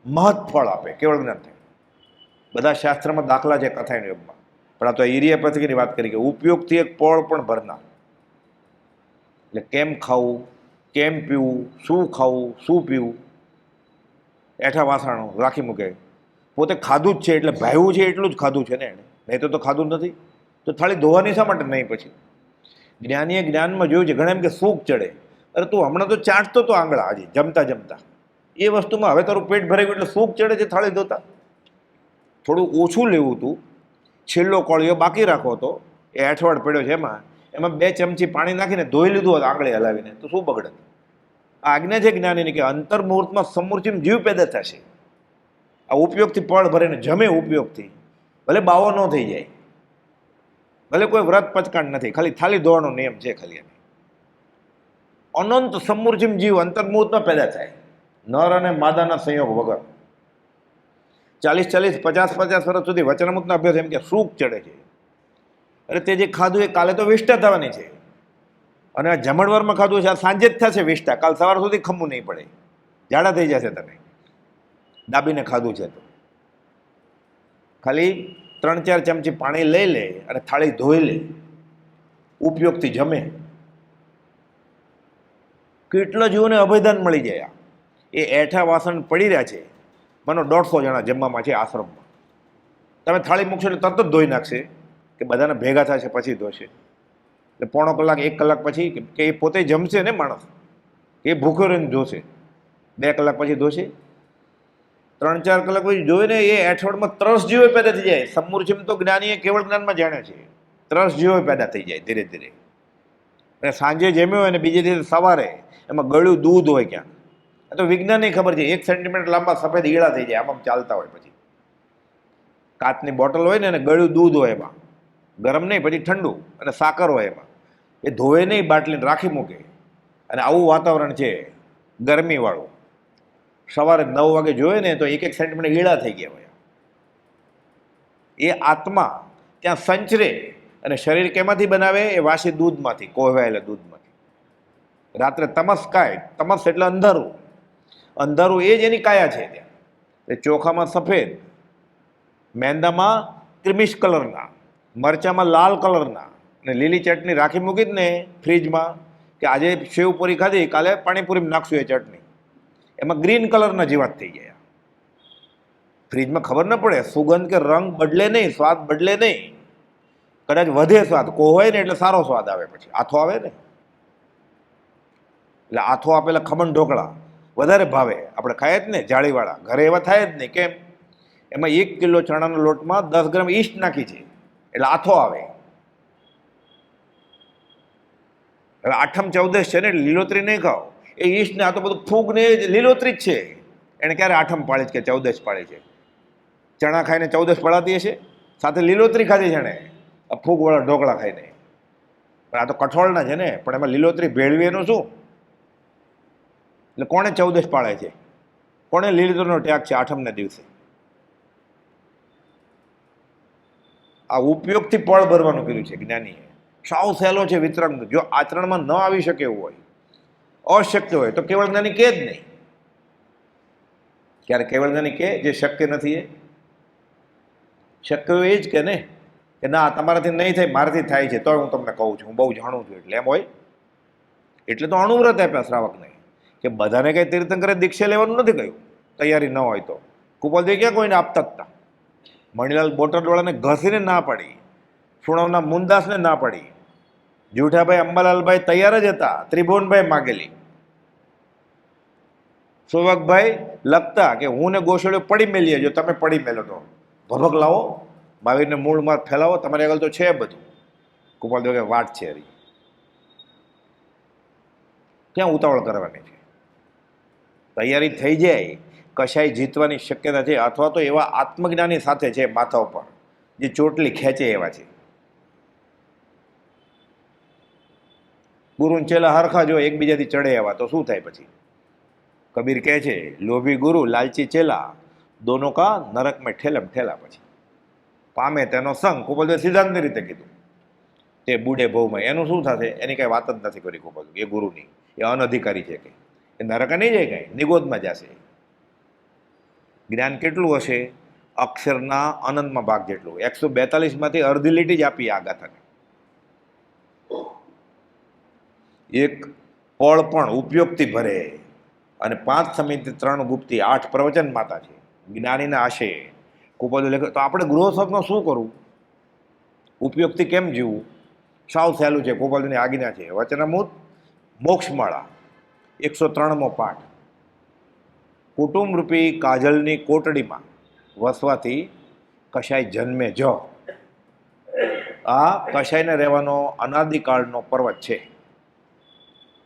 મહત ફળ આપે, કેવળ જ્ઞાન થાય. બધા શાસ્ત્રમાં દાખલા છે કથાના યુગમાં, પણ આ તો ઈરિયા પથિકીની વાત કરી કે ઉપયોગથી એક પળ પણ ભરનાર. એટલે કેમ ખાવું, કેમ પીવું, શું ખાવું, શું પીવું, એઠા વાસણો રાખી મૂકે. પોતે ખાધું જ છે એટલે ભાવ્યું છે એટલું જ ખાધું છે ને એને, નહીં તો ખાધું નથી. તો થાળી ધોવાની શા માટે નહીં? પછી જ્ઞાનીએ જ્ઞાનમાં જોયું છે ઘણા એમ કે સૂક ચડે. અરે તું હમણાં તો ચાટતો તો આંગળા હજી જમતા જમતા, એ વસ્તુમાં હવે તારું પેટ ભરાઈ ગયું એટલે સૂક ચડે છે થાળી ધોતા. થોડું ઓછું લેવું હતું, છેલ્લો કોળિયો બાકી રાખો હતો, એ અઠવાડ પડ્યો છે એમાં 2 ચમચી પાણી નાખીને ધોઈ લીધું હોત આંગળી હલાવીને, તો શું બગડે? આ આજ્ઞા છે જ્ઞાનીની કે અંતર મુહૂર્તમાં સમૂર્તિમ જીવ પેદા થશે. આ ઉપયોગથી પળ ભરીને જમે ઉપયોગથી, ભલે બાવો ન થઈ જાય, ભલે કોઈ વ્રત પચકાંડ નથી, ખાલી થાળી ધોવાનો નિયમ છે ખાલી એને. અનંત સમૂર્તિમ જીવ અંતર મુહૂર્તમાં પેદા થાય, નર અને માદાના સંયોગ વગર. 40 50 વર્ષ સુધી વચનામૃતનો અભ્યાસ એમ કે સૂક ચડે છે. અરે તે જે ખાધું એ કાલે તો વિષ્ટા થવાની છે, અને આ જમણવારમાં ખાધું છે આ સાંજે જ થશે વિષ્ટા, કાલ સવાર સુધી ખમવું નહીં પડે. ઝાડા થઈ જશે તને, દાબીને ખાધું છે તો. ખાલી 3-4 ચમચી પાણી લઈ લે અને થાળી ધોઈ લે, ઉપયોગથી જમે. કેટલા જીવોને અભયદાન મળી જાય. એ એઠા વાસણ પડી રહ્યા છે, માનો 150 જણા જમવામાં છે આશ્રમમાં. તમે થાળી મૂકશો એટલે તરત જ ધોઈ નાખશે કે બધાને ભેગા થશે પછી ધોશે. એટલે પોણો કલાક 1 કલાક પછી કે એ પોતે જમશે ને માણસ, એ ભૂખ્યો રહીને જોશે, 2 કલાક પછી ધોશે. 3-4 કલાક પછી જોઈને એ એઠવાડમાં 30 જીવો પેદા થઈ જાય. સમૂર્છિમ તો જ્ઞાનીએ કેવળ જ્ઞાનમાં જાણે છે. 30 જીવો પેદા થઈ જાય ધીરે ધીરે. અને સાંજે જમ્યો હોય ને બીજે દિવસે સવારે એમાં ગળ્યું દૂધ હોય ક્યાં. આ તો વિજ્ઞાનની ખબર છે. 1 સેન્ટીમીટર લાંબા સફેદ ઈળા થઈ જાય આમ ચાલતા હોય. પછી કાચની બોટલ હોય ને અને ગળ્યું દૂધ હોય એમાં, ગરમ નહીં પછી ઠંડુ, અને સાકર હોય એમાં. એ ધોવે નહીં, બાટલીને રાખી મૂકે. અને આવું વાતાવરણ છે ગરમીવાળું. સવારે 9 વાગે જોઈએ ને તો 1-1 સેન્ટીમીટર ઈળા થઈ ગયા હોય. એ આત્મા ત્યાં સંચરે. અને શરીર કેમાંથી બનાવે? એ વાસી દૂધમાંથી, કોહવાયેલા દૂધમાંથી. રાત્રે તમસ્કાય, તમસ એટલે અંધારું. અંધારું એ જ એની કાયા છે ત્યાં. એ ચોખામાં સફેદ, મેંદામાં ક્રિમિશ કલરના, મરચામાં લાલ કલરના, અને લીલી ચટણી રાખી મૂકી જ ને ફ્રીજમાં કે આજે સેવપુરી ખાધી, કાલે પાણીપુરી નાખશું એ ચટણી, એમાં ગ્રીન કલરના જીવાત થઈ ગયા. ફ્રીજમાં ખબર ન પડે, સુગંધ કે રંગ બદલે નહીં, સ્વાદ બદલે નહીં, કદાચ વધે સ્વાદ. કોહવાય ને એટલે સારો સ્વાદ આવે. પછી આથો આવે ને એટલે આથો આપેલા ખમણ ઢોકળા વધારે ભાવે. આપણે ખાય જ ને જાળીવાળા, ઘરે એવા થાય જ નહીં. કેમ? એમાં 1 કિલો ચણાના લોટમાં 10 ગ્રામ ઈસ્ટ નાખી છે એટલે આથો આવે. હવે આઠમ 14 છે ને એટલે લીલોતરી નહીં ખાઓ. એ ઈસ્ટ ને આ તો બધું ફૂગ ને લીલોતરી જ છે. એને ક્યારે આઠમ પાળી છે કે 14 પાળી છે? ચણા ખાઈને 14 પડાતી હશે, સાથે લીલોતરી ખાધી છે ને આ ફૂગવાળા ઢોકળા ખાઈને. પણ આ તો કઠોળના છે ને, પણ એમાં લીલોતરી ભેળવી એનું શું? એટલે કોણે 14 પાળે છે? કોણે લીલોતરીનો ત્યાગ છે આઠમના દિવસે? આ ઉપયોગથી પળ ભરવાનું કીધું છે જ્ઞાનીએ. સાવ સહેલો છે વિતરંગ. જો આચરણમાં ન આવી શકે એવું હોય, અશક્ય હોય, તો કેવળ જ્ઞાની કે જ નહીં. ક્યારે કેવળ જ્ઞાની કે જે શક્ય નથી? એ શક્ય હોય એ જ કે ને કે ના તમારાથી નહીં થાય, મારાથી થાય છે, તો હું તમને કહું છું, હું બહુ જાણું છું. એટલે એમ હોય. એટલે તો અણુવ્રત આપ્યા શ્રાવકને કે બધાને કંઈ તીર્થંકરે દીક્ષા લેવાનું નથી કહ્યું, તૈયારી ન હોય તો. કુપલદેવ ક્યાં કોઈને આપતા હતા? મણિલાલ બોટરવાળાને ઘસીને ના પાડી, સુણવના મુનદાસને ના પાડી, જુઠાભાઈ અંબાલાલભાઈ તૈયાર જ હતા, ત્રિભુવનભાઈ માગેલી, સૌભાગભાઈ લખતા કે હું ને ગોસળીઓ પડી મેલીએ, જો તમે પડી મેલો તો ભભક લાવો, મહાવીરને મૂળ માર્ગ ફેલાવો, તમારી આગળ તો છે બધું. કુપાલદેવ કે વાટ છે હરી, ક્યાં ઉતાવળ કરવાની છે? તૈયારી થઈ જાય, કશાય જીતવાની શક્યતા છે. અથવા તો એવા આત્મજ્ઞાની સાથે છે માથા ઉપર જે ચોટલી ખેંચે એવા છે. ગુરુ ચેલા હરખા જો એકબીજાથી ચડે એવા તો શું થાય પછી? કબીર કહે છે લોભી ગુરુ લાલચી ચેલા દોનો કા નરક મેં ઠેલમ ઠેલા. પછી પામે તેનો સંગ. કુપલદેવ સિદ્ધાંતની રીતે કીધું. તે બુડે ભવમાં એનું શું થશે? એની કાંઈ વાત જ નથી કરી કુપલદેવ. એ ગુરુની, એ અનધિકારી છે કે એ નરક નહીં જાય, કાંઈ નિગોદમાં જશે. જ્ઞાન કેટલું હશે? અક્ષરના અનંતમાં ભાગ જેટલું. 142માંથી અડધી લીટી જ આપી આ ગાથાને. એક પળ પણ ઉપયોગથી ભરે. અને 5 સમિતિ 3 ગુપ્તી 8 પ્રવચન માતા છે જ્ઞાનીના આશય. કુપલદેવ લેખે તો આપણે ગૃહસ્થમાં શું કરવું? ઉપયોગથી કેમ જીવવું? સાવ સહેલું છે. કુપલદેવની આજ્ઞા છે વચનામૃત મોક્ષમાળા 103મો પાઠ. કુટુંબરૂપી કાજલની કોટડીમાં વસવાથી કશાય જન્મે જ. આ કશાયને રહેવાનો અનાદિકાળનો પર્વત છે.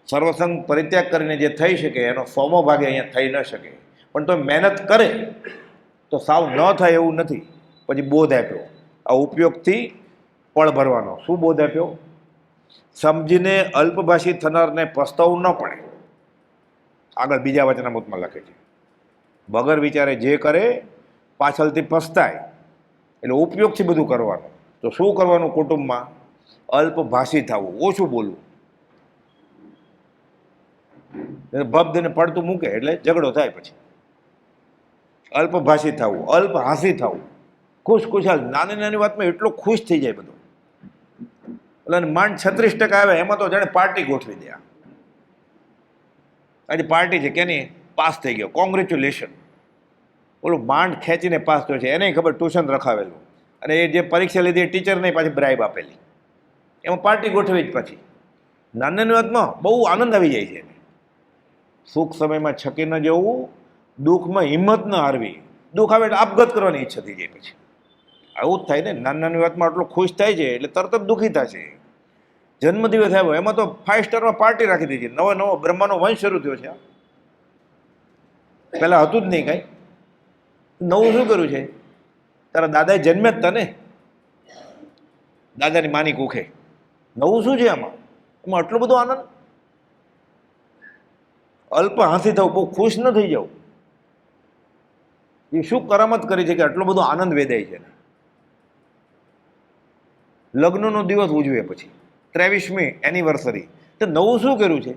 સર્વસંગ પરિત્યાગ કરીને જે થઈ શકે એનો 100મો ભાગે અહીંયા થઈ ન શકે. પણ તો મહેનત કરે તો સાવ ન થાય એવું નથી. પછી બોધ આપ્યો આ ઉપયોગથી પળ ભરવાનો. શું બોધ આપ્યો? સમજીને અલ્પભાષી થનારને પસ્તાવું ન પડે. આગળ બીજા વચનામૃતમાં લખે છે વગર વિચારે જે કરે પાછળથી પસ્તાય. એટલે ઉપયોગથી બધું કરવાનું. તો શું કરવાનું? કુટુંબમાં અલ્પભાષી થવું, ઓછું બોલવું. ભબ્દને પડતું મૂકે એટલે ઝઘડો થાય. પછી અલ્પભાષી થવું, અલ્પહાસી થવું, ખુશખુશાલ, નાની નાની વાતમાં એટલો ખુશ થઈ જાય બધો. એટલે માંડ 36% આવે એમાં તો જાણે પાર્ટી ગોઠવી દે. આજે પાર્ટી છે કેની પાસ થઈ ગયો, કોંગ્રેચ્યુલેશન. ઓલું માંડ ખેંચીને પાસ થયો છે એને ખબર ટ્યુશન રખાવેલું, અને એ જે પરીક્ષા લીધી એ ટીચરને પાછી બ્રાઇબ આપેલી, એમાં પાર્ટી ગોઠવી જ. પછી નાની નાની વાતમાં બહુ આનંદ આવી જાય છે. સુખ સમયમાં છકી ન જવું, દુઃખમાં હિંમત ન હારવી. દુઃખ આવે એટલે આપઘાત કરવાની ઈચ્છા થઈ જાય. પછી આવું જ થાય ને, નાની નાની વાતમાં આટલો ખુશ થાય છે એટલે તરત જ દુઃખી થશે. જન્મદિવસ આવ્યો એમાં તો 5 સ્ટારમાં પાર્ટી રાખી દીધી. નવો બ્રહ્માનો વંશ શરૂ થયો છે. પહેલાં હતું જ નહીં કાંઈ. નવું શું કર્યું છે? તારા દાદાએ જન્મે જ તને, દાદાની માની કુખે. નવું શું છે આમાં? એમાં આટલો બધો આનંદ. અલ્પ હાંસી થવું, બહુ ખુશ ન થઈ જાવ. એ શું કરામત કરી છે કે આટલો બધો આનંદ વેદાય છે. લગ્નનો દિવસ ઉજવે પછી 23મી એનિવર્સરી, તો નવું શું કર્યું છે?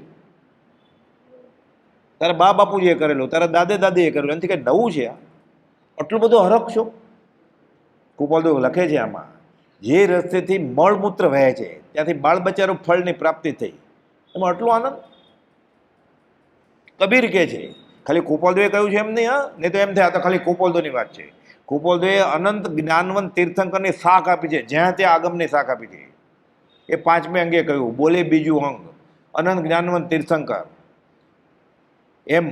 તારા બા બાપુજીએ કરેલું, તારા દાદે દાદીએ કરેલું, એનાથી કંઈ નવું છે? આટલો બધો હરખ છો? કુપાલદેવ લખે છે આમાં, જે રસ્તેથી મળમૂત્ર વહે છે ત્યાંથી બાળ બચ્ચાનું ફળની પ્રાપ્તિ થઈ, એમાં આટલો આનંદ. કબીર કહે છે, ખાલી કુપાલદેવે કહ્યું છે એમ નહીં. નહીં તો એમ થાય આ તો ખાલી કુપાલદેવની વાત છે. કુપાલદેવે અનંત જ્ઞાનવંત તીર્થંકરની શાખ આપી છે, જ્યાં ત્યાં આગમની શાખ આપી છે. એ 5મે અંગે કહ્યું, બોલે બીજું અંગ, અનંત જ્ઞાનવંત તીર્થંકર. એમ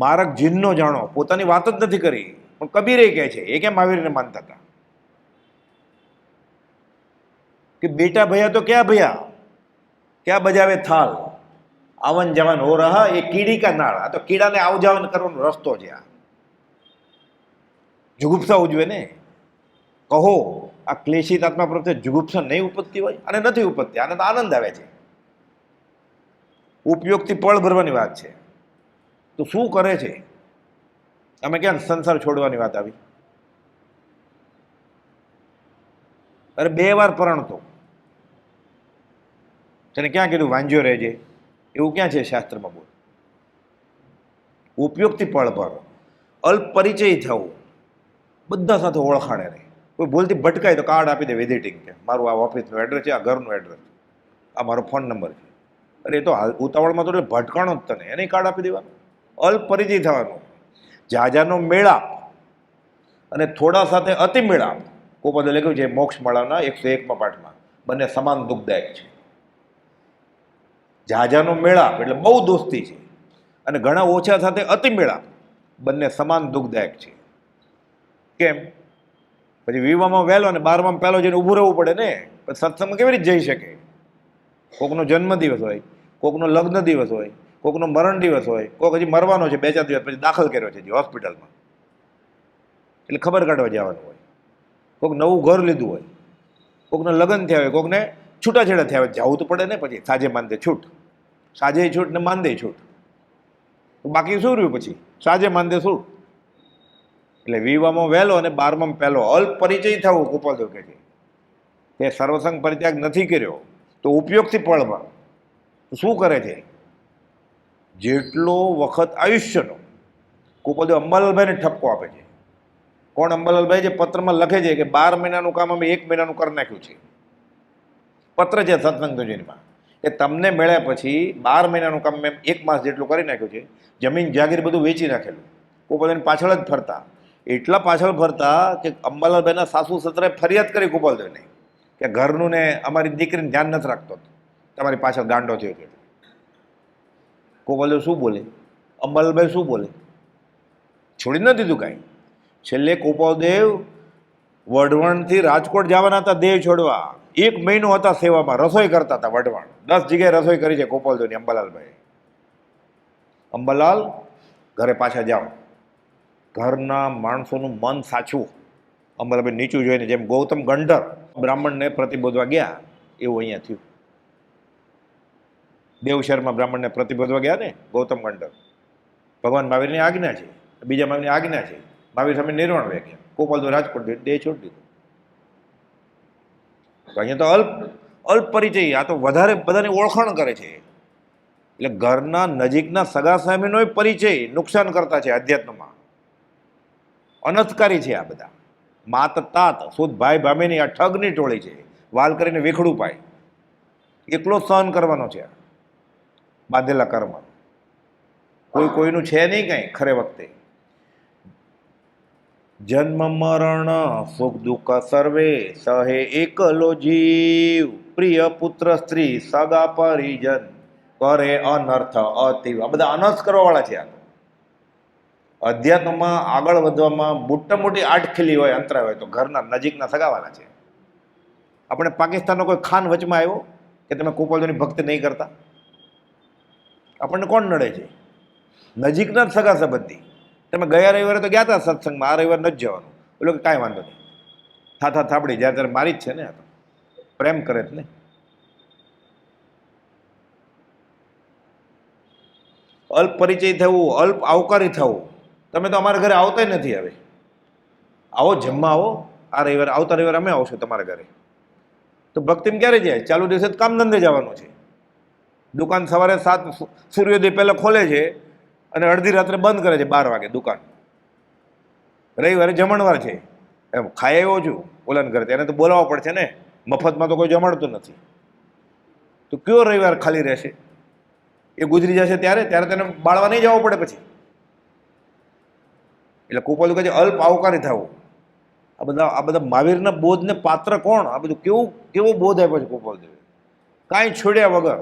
મારક જીનનો જાણો, પોતાની વાત જ નથી કરી, પણ કબીરે કહે છે. એ કેમ મહાવીરને માનતા હતા કે બેટા ભૈયા તો ક્યાં ભૈયા, ક્યાં બજાવે થાલ, આવન જાવન હો રહા એ કીડી કા નાળ. આ તો કીડાને આવ જાવન કરવાનો રસ્તો છે. આ જુગુપ્સા ઉજવે ને. કહો આ ક્લેશિત આત્મા પ્રત્યે જુગુપ્સા નહીં ઉપજતી હોય? અને નથી ઉપજતી, આને તો આનંદ આવે છે. ઉપયોગથી પળ ભરવાની વાત છે. તો શું કરે છે? અમે ક્યાં સંસાર છોડવાની વાત આવી? અરે 2 વાર પરણતો, તને ક્યાં કીધું વાંજ્યો રહેજે? એવું ક્યાં છે શાસ્ત્રમાં? બોલ. ઉપયોગથી પળ ભર, અલ્પ પરિચય થવું, બધા સાથે ઓળખાણે રહે. કોઈ ભૂલથી ભટકાય તો કાર્ડ આપી દે વિઝિટિંગ, કે મારું આ ઓફિસનું એડ્રેસ છે, આ ઘરનું એડ્રેસ, આ મારો ફોન નંબર છે. અરે એ તો હાલ ઉતાવળમાં તો ભટકાણો જ તને, એને કાર્ડ આપી દેવાનું. અલ્પ પરિચય થવાનું. જાજાનો મેળાપ અને થોડા સાથે અતિ મેળાપ. કોપદે લખ્યું છે મોક્ષ માળાના 101માં પાઠમાં, બંને સમાન દુઃખદાયક છે. જાજાનો મેળાપ એટલે બહુ દોસ્તી છે, અને ઘણા ઓછા સાથે અતિ મેળાપ, બંને સમાન દુઃખદાયક છે. કેમ? પછી વિવાહમાં વહેલો અને 12માં પહેલો જઈને ઊભું રહેવું પડે ને. પછી સત્સંગમાં કેવી રીતે જઈ શકે? કોકનો જન્મદિવસ હોય, કોકનો લગ્ન દિવસ હોય, કોકનો મરણ દિવસ હોય, કોક હજી મરવાનો છે 2-4 દિવસ પછી દાખલ કર્યો છે હોસ્પિટલમાં, એટલે ખબર કાઢવા જવાનું હોય. કોક નવું ઘર લીધું હોય, કોકને લગ્ન થયા હોય, કોકને છૂટાછેડા થયા હોય, જવું તો પડે ને. પછી સાજે માનદે છૂટ, સાજે છૂટ ને માનદે છૂટ, બાકી શું રહ્યું પછી? સાજે માનદે છૂટ. એટલે વિવાહમાં વહેલો અને 12માં પહેલો અલ્પ પરિચય થવું. કુપાલદેવ કહે છે તે સર્વસંગ પરિત્યાગ નથી કર્યો તો ઉપયોગથી પળમાં શું કરે છે? જેટલો વખત આયુષ્યનો. કુપાલદેવ અંબાલાલભાઈને ઠપકો આપે છે. કોણ અંબાલાલભાઈ? જે પત્રમાં લખે છે કે 12 મહિનાનું કામ અમે 1 મહિનાનું કરી નાખ્યું છે. પત્ર છે સત્સંગ દુજીનમાં કે તમને મળ્યા પછી 12 મહિનાનું કામ મેં 1 માસ જેટલું કરી નાખ્યું છે. જમીન જાગીર બધું વેચી નાખેલું. કુપાલદેવની પાછળ જ ફરતા, એટલા પાછળ ફરતા કે અંબાલાલભાઈના સાસુ સસરાએ ફરિયાદ કરી કુપાલદેવને કે ઘરનું ને અમારી દીકરીને ધ્યાન નથી રાખતો, તમારી પાછળ ગાંડો થયો છે. કુપાલદેવ શું બોલે? અંબાલાલભાઈ શું બોલે? છોડી ન દીધું કાંઈ. છેલ્લે કુપાલદેવ વઢવાણથી રાજકોટ જવાના હતા દેહ છોડવા. 1 મહિનો હતા સેવામાં, રસોઈ કરતા હતા વઢવાણ. 10 જગ્યાએ રસોઈ કરી છે કુપાલદેવની અંબાલાલભાઈ. અંબાલાલ ઘરે પાછા જાઓ, ઘરના માણસોનું મન સાચવું. અંબાલાલભાઈ નીચું જોઈને જેમ ગૌતમ ગંધર બ્રાહ્મણને પ્રતિબોધવા ગયા એવું અહીંયા થયું. દેવશરમાં બ્રાહ્મણને પ્રતિબોધવા ગયા ને ગૌતમ ગંધર. ભગવાન મહાવીરની આજ્ઞા છે, બીજા મહાવીરની આજ્ઞા છે. મહાવીર સામે નિર્વાણ વ્યાખ્યા. કુપાલદેવ રાજકોટ દેહ છોડી દીધો. તો અહીંયા તો અલ્પ પરિચય, આ તો વધારે બધાની ઓળખાણ કરે છે. એટલે ઘરના નજીકના સગા સામેનો પરિચય નુકસાન કરતા છે અધ્યાત્મમાં. અનર્થકારી છે આ બધા. માત તાત શુદ્ધ ભાઈ ભામીની આ ઠગની ટોળી છે. વાલ કરીને વેખડું પાય, એકલો સહન કરવાનો છે બાંધેલા કર્મ. કોઈ કોઈનું છે નહીં કંઈ ખરે વખતે. જન્મ મરણ સુખ દુઃખ સર્વે સહે એકલો જીવ, પ્રિય પુત્ર સ્ત્રી સગા પરિજન કરે અનર્થ અતિવ. આ બધા અનર્થ કરવા વાળા છે. આ અધ્યાત્મમાં આગળ વધવામાં મોટા મોટી આટખીલી હોય, અંતરાય હોય તો ઘરના નજીકના સગાવાલા છે. આપણે પાકિસ્તાનનો કોઈ ખાન વચમાં આવ્યો કે તમે ગોપાલજીની ભક્તિ નહીં કરતા? આપણને કોણ નડે છે? નજીકના જ સગા સંબંધી. તમે ગયા રવિવારે તો ગયા હતા સત્સંગમાં, આ રવિવારે નથી જવાનું. બોલો કે કાંઈ વાંધો નહીં, થાપડી જ્યારે ત્યારે મારી જ છે ને. આ તો પ્રેમ કરે જ ને. અલ્પ પરિચય થવું, અલ્પ આવકારી થવું. તમે તો અમારા ઘરે આવતા નથી. હવે આવો જમવા આવો, આ રવિવારે આવતા રવિવારે અમે આવશું તમારા ઘરે. તો ભક્તિમાં ક્યારે જાય? ચાલુ દિવસે કામ ધંધે જવાનું છે. દુકાન સવારે 7 સૂર્યોદય પહેલાં ખોલે છે અને અડધી રાત્રે બંધ કરે છે 12 વાગે દુકાન. રવિવારે જમણવાર છે, એમ ખાઈ આવ્યો છું ઓલાને ઘરે, એને તો બોલાવવા પડશે ને. મફતમાં તો કોઈ જમાડતું નથી. તો કયો રવિવાર ખાલી રહેશે? એ ગુજરી જશે ત્યારે તેને બાળવા નહીં જવું પડે પછી. એટલે કૃપાલુ કહે છે અલ્પ આવકારી થવું. આ બધા મહાવીરના બોધને પાત્ર કોણ? આ બધું કેવો બોધ આપ્યો છે કૃપાલદેવે. કાંઈ છોડ્યા વગર,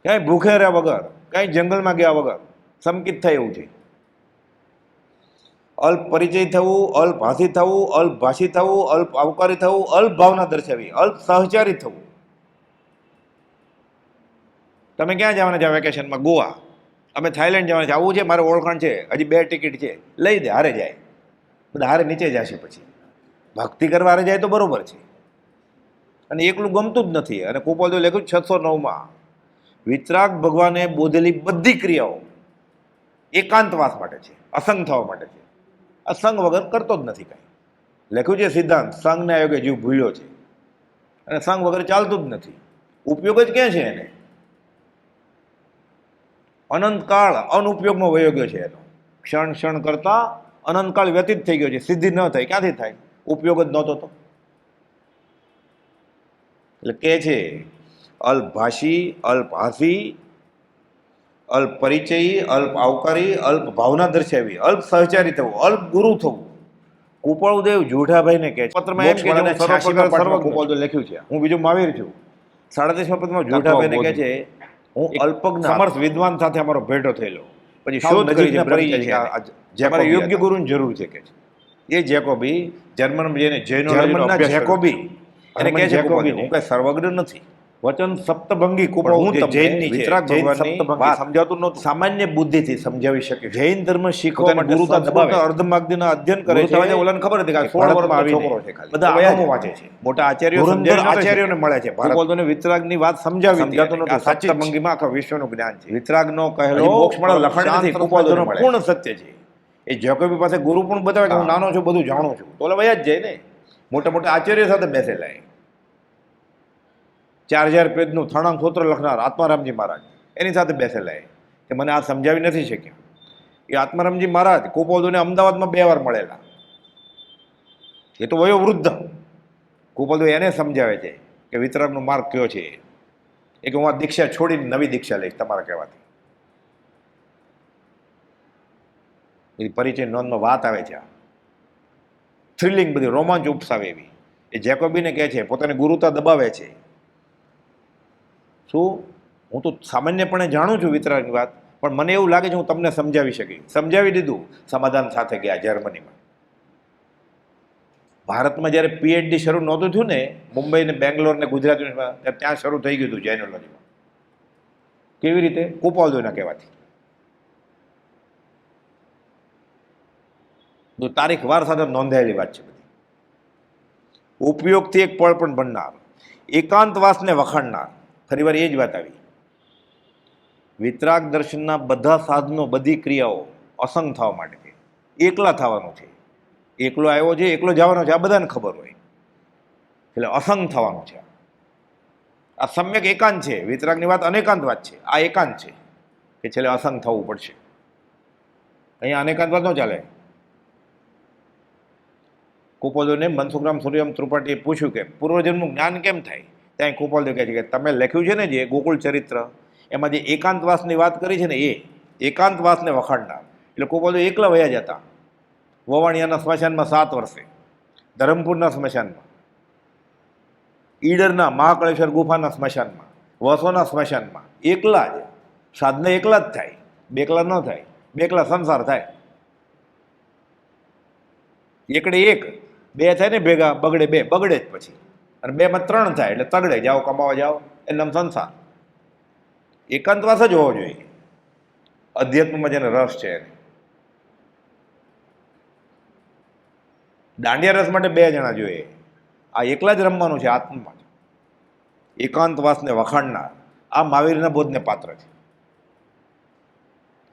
ક્યાંય ભૂખે રહ્યા વગર, કાંઈ જંગલમાં ગયા વગર સમકિત થાય એવું છે. અલ્પ પરિચય થવું, અલ્પ હાથી થવું, અલ્પ ભાષી થવું, અલ્પ આવકારી થવું, અલ્પ ભાવના દર્શાવી, અલ્પ સહચારી થવું. તમે ક્યાં જવાના છે વેકેશનમાં? ગોવા. અમે થાઈલેન્ડ જવાના છે, આવું છે, મારે ઓળખાણ છે, હજી 2 ટિકિટ છે, લઈ દે. હારે જાય બધા, હારે નીચે જશે. પછી ભક્તિ કરવા હારે જાય તો બરોબર છે. અને એકલું ગમતું જ નથી. અને કૃપાલદેવે લખ્યું 609માં, વિતરાગ ભગવાને બોધેલી બધી ક્રિયાઓ એકાંતવાસ માટે છે, અસંગ થવા માટે છે. આ સંગ વગર કરતો જ નથી કાંઈ. લખ્યું છે સિદ્ધાંત, સંગને આયોગે જીવ ભૂલ્યો છે. અને સંગ વગર ચાલતું જ નથી. ઉપયોગ જ ક્યાં છે એને? અનંતકાળ અનુપયોગમાં વયો ગયો છે એનો. ક્ષણ કરતા અનંતકાળ વ્યતીત થઈ ગયો છે. સિદ્ધિ ન થાય, ક્યાંથી થાય? ઉપયોગ જ નહોતો તો. એટલે કે છે અલ્પ ભાષી, અલ્પ હાસી, અલ્પ પરિચય, અલ્પ આવકારી, અલ્પ ભાવના દર્શાવી, અલ્પ સહચારી થવું, અલ્પ ગુરુ થવું. કૃપાળુદેવ જોઠાભાઈને કહે છે પત્રમાં એમ કે કૃપાળુદેવ લખ્યું છે, હું બીજું મહાવીર છું. 37મા પદમાં જોઠાભાઈને કહે છે હું અલ્પજ્ઞ સમર્થ વિદ્વાન સાથે અમારો ભેટો થયેલો, પછી શોધ કરી છે, અમારે યોગ્ય ગુરુની જરૂર છે કે એ જેકોબી જર્મનમાં જઈને જર્મનના જેકોબી એને કહે છે હું કઈ સર્વજ્ઞ નથી. વચન સપ્તભંગી કૃપા જૈનની વિતરાગ ભગવાનની સમજાતું નહોતું, સામાન્ય બુદ્ધિથી સમજાવી શકે. જૈન ધર્મ શીખવા માટે ગુરુતા દબાવે, અર્ધમાર્ગીના અધ્યયન કરે છે. ઓલાને ખબર હતી કે 16 વર્ષનો છોકરો છે, ખાલી બધા આયામો વાંચે છે. મોટા આચાર્યોને મળે છે. ભારતને વિતરાગની વાત સમજાવી સમજાતું નહોતું. સપ્તભંગીમાં આખા વિશ્વનું જ્ઞાન છે. વિતરાગનો કહેલો મોક્ષમાં લખણ નથી, કૃપાલદેવનો પૂર્ણ સત્ય છે. એ જેકોબી પાસે ગુરુ પણ બતાવે કે હું નાનો છું, બધું જાણું છું, તો ઓલા વયા જ જાય ને. મોટા મોટા આચાર્ય સાથે બેસેલા 4000 પેજનું થણાંગ સૂત્ર લખનાર આત્મારામજી મહારાજ એની સાથે બેસેલા કે મને આ સમજાવી નથી શક્યા. એ આત્મારામજી મહારાજ કૃપાલદેવને અમદાવાદમાં 2 વાર મળેલા. એ તો વયો વૃદ્ધ. કૃપાલદેવ એને સમજાવે છે કે વિતરાગનો માર્ગ કયો છે. એ કે હું આ દીક્ષા છોડીને નવી દીક્ષા લઈશ તમારા કહેવાથી. એ પરિચય નોંધમાં વાત આવે છે. થ્રિલિંગ બધી રોમાંચ ઉપસાવે એવી. એ જેકોબીને કહે છે પોતાની ગુરુતા દબાવે છે. શું? હું તો સામાન્યપણે જાણું છું વિતરાગની વાત, પણ મને એવું લાગે છે હું તમને સમજાવી શકી. સમજાવી દીધું. સમાધાન સાથે ગયા જર્મનીમાં. ભારતમાં જ્યારે PhD શરૂ નહોતું થયું ને, મુંબઈ ને બેંગ્લોર ને ગુજરાત યુનિવર્સિટીમાં, ત્યાં શરૂ થઈ ગયું હતું જૈનોલોજીમાં. કેવી રીતે? કૃપાલદેવના કહેવાથી. તારીખ વાર સાથે નોંધાયેલી વાત છે બધી. ઉપયોગથી એક પળ પણ બનનાર, એકાંતવાસને વખાણનાર. ફરી વાર એ જ વાત આવી. વિતરાગ દર્શનના બધા સાધનો, બધી ક્રિયાઓ અસંગ થવા માટે છે. એકલા થવાનું છે. એકલો આવ્યો છે, એકલો જવાનો છે, આ બધાને ખબર હોય. એટલે અસંગ થવાનું છે. આ સમ્યક એકાંત છે. વિતરાગની વાત અનેકાંત વાત છે. આ એકાંત છે કે છેલ્લે અસંગ થવું પડશે. અહીંયા અનેકાંત વાત ન ચાલે. કુપોદોને મનસુખરામ સૂર્યમ ત્રિપાઠીએ પૂછ્યું કે પૂર્વજન્મનું જ્ઞાન કેમ થાય? ત્યાં કુપોદો કહે છે કે તમે લખ્યું છે ને જે ગોકુળ ચરિત્ર, એમાં જે એકાંતવાસની વાત કરી છે ને એ એકાંતવાસને વખાણનાર. એટલે કુપોદો એકલા વયા જતા વવાણિયાના સ્મશાનમાં 7 વર્ષે, ધરમપુરના સ્મશાનમાં, ઈડરના મહાકળેશ્વર ગુફાના સ્મશાનમાં, વસોના સ્મશાનમાં એકલા જ. સાધના એકલા જ થાય, બેકલા ન થાય. બેકલા સંસાર થાય, એકડે એક. બે થાય ને ભેગા બગડે બે, બગડે જ પછી. અને 2માં 3 થાય એટલે તગડે. જાઓ કમાવા જાઓ, એનું નામ સંસાર. એકાંતવાસ જ હોવો જોઈએ અધ્યાત્મમાં જેને રસ છે એને. દાંડિયા રસ માટે 2 જણા જોઈએ. આ એકલા જ રમવાનું છે આત્મમાં. એકાંતવાસને વખાણનાર આ મહાવીરના બોધને પાત્ર છે.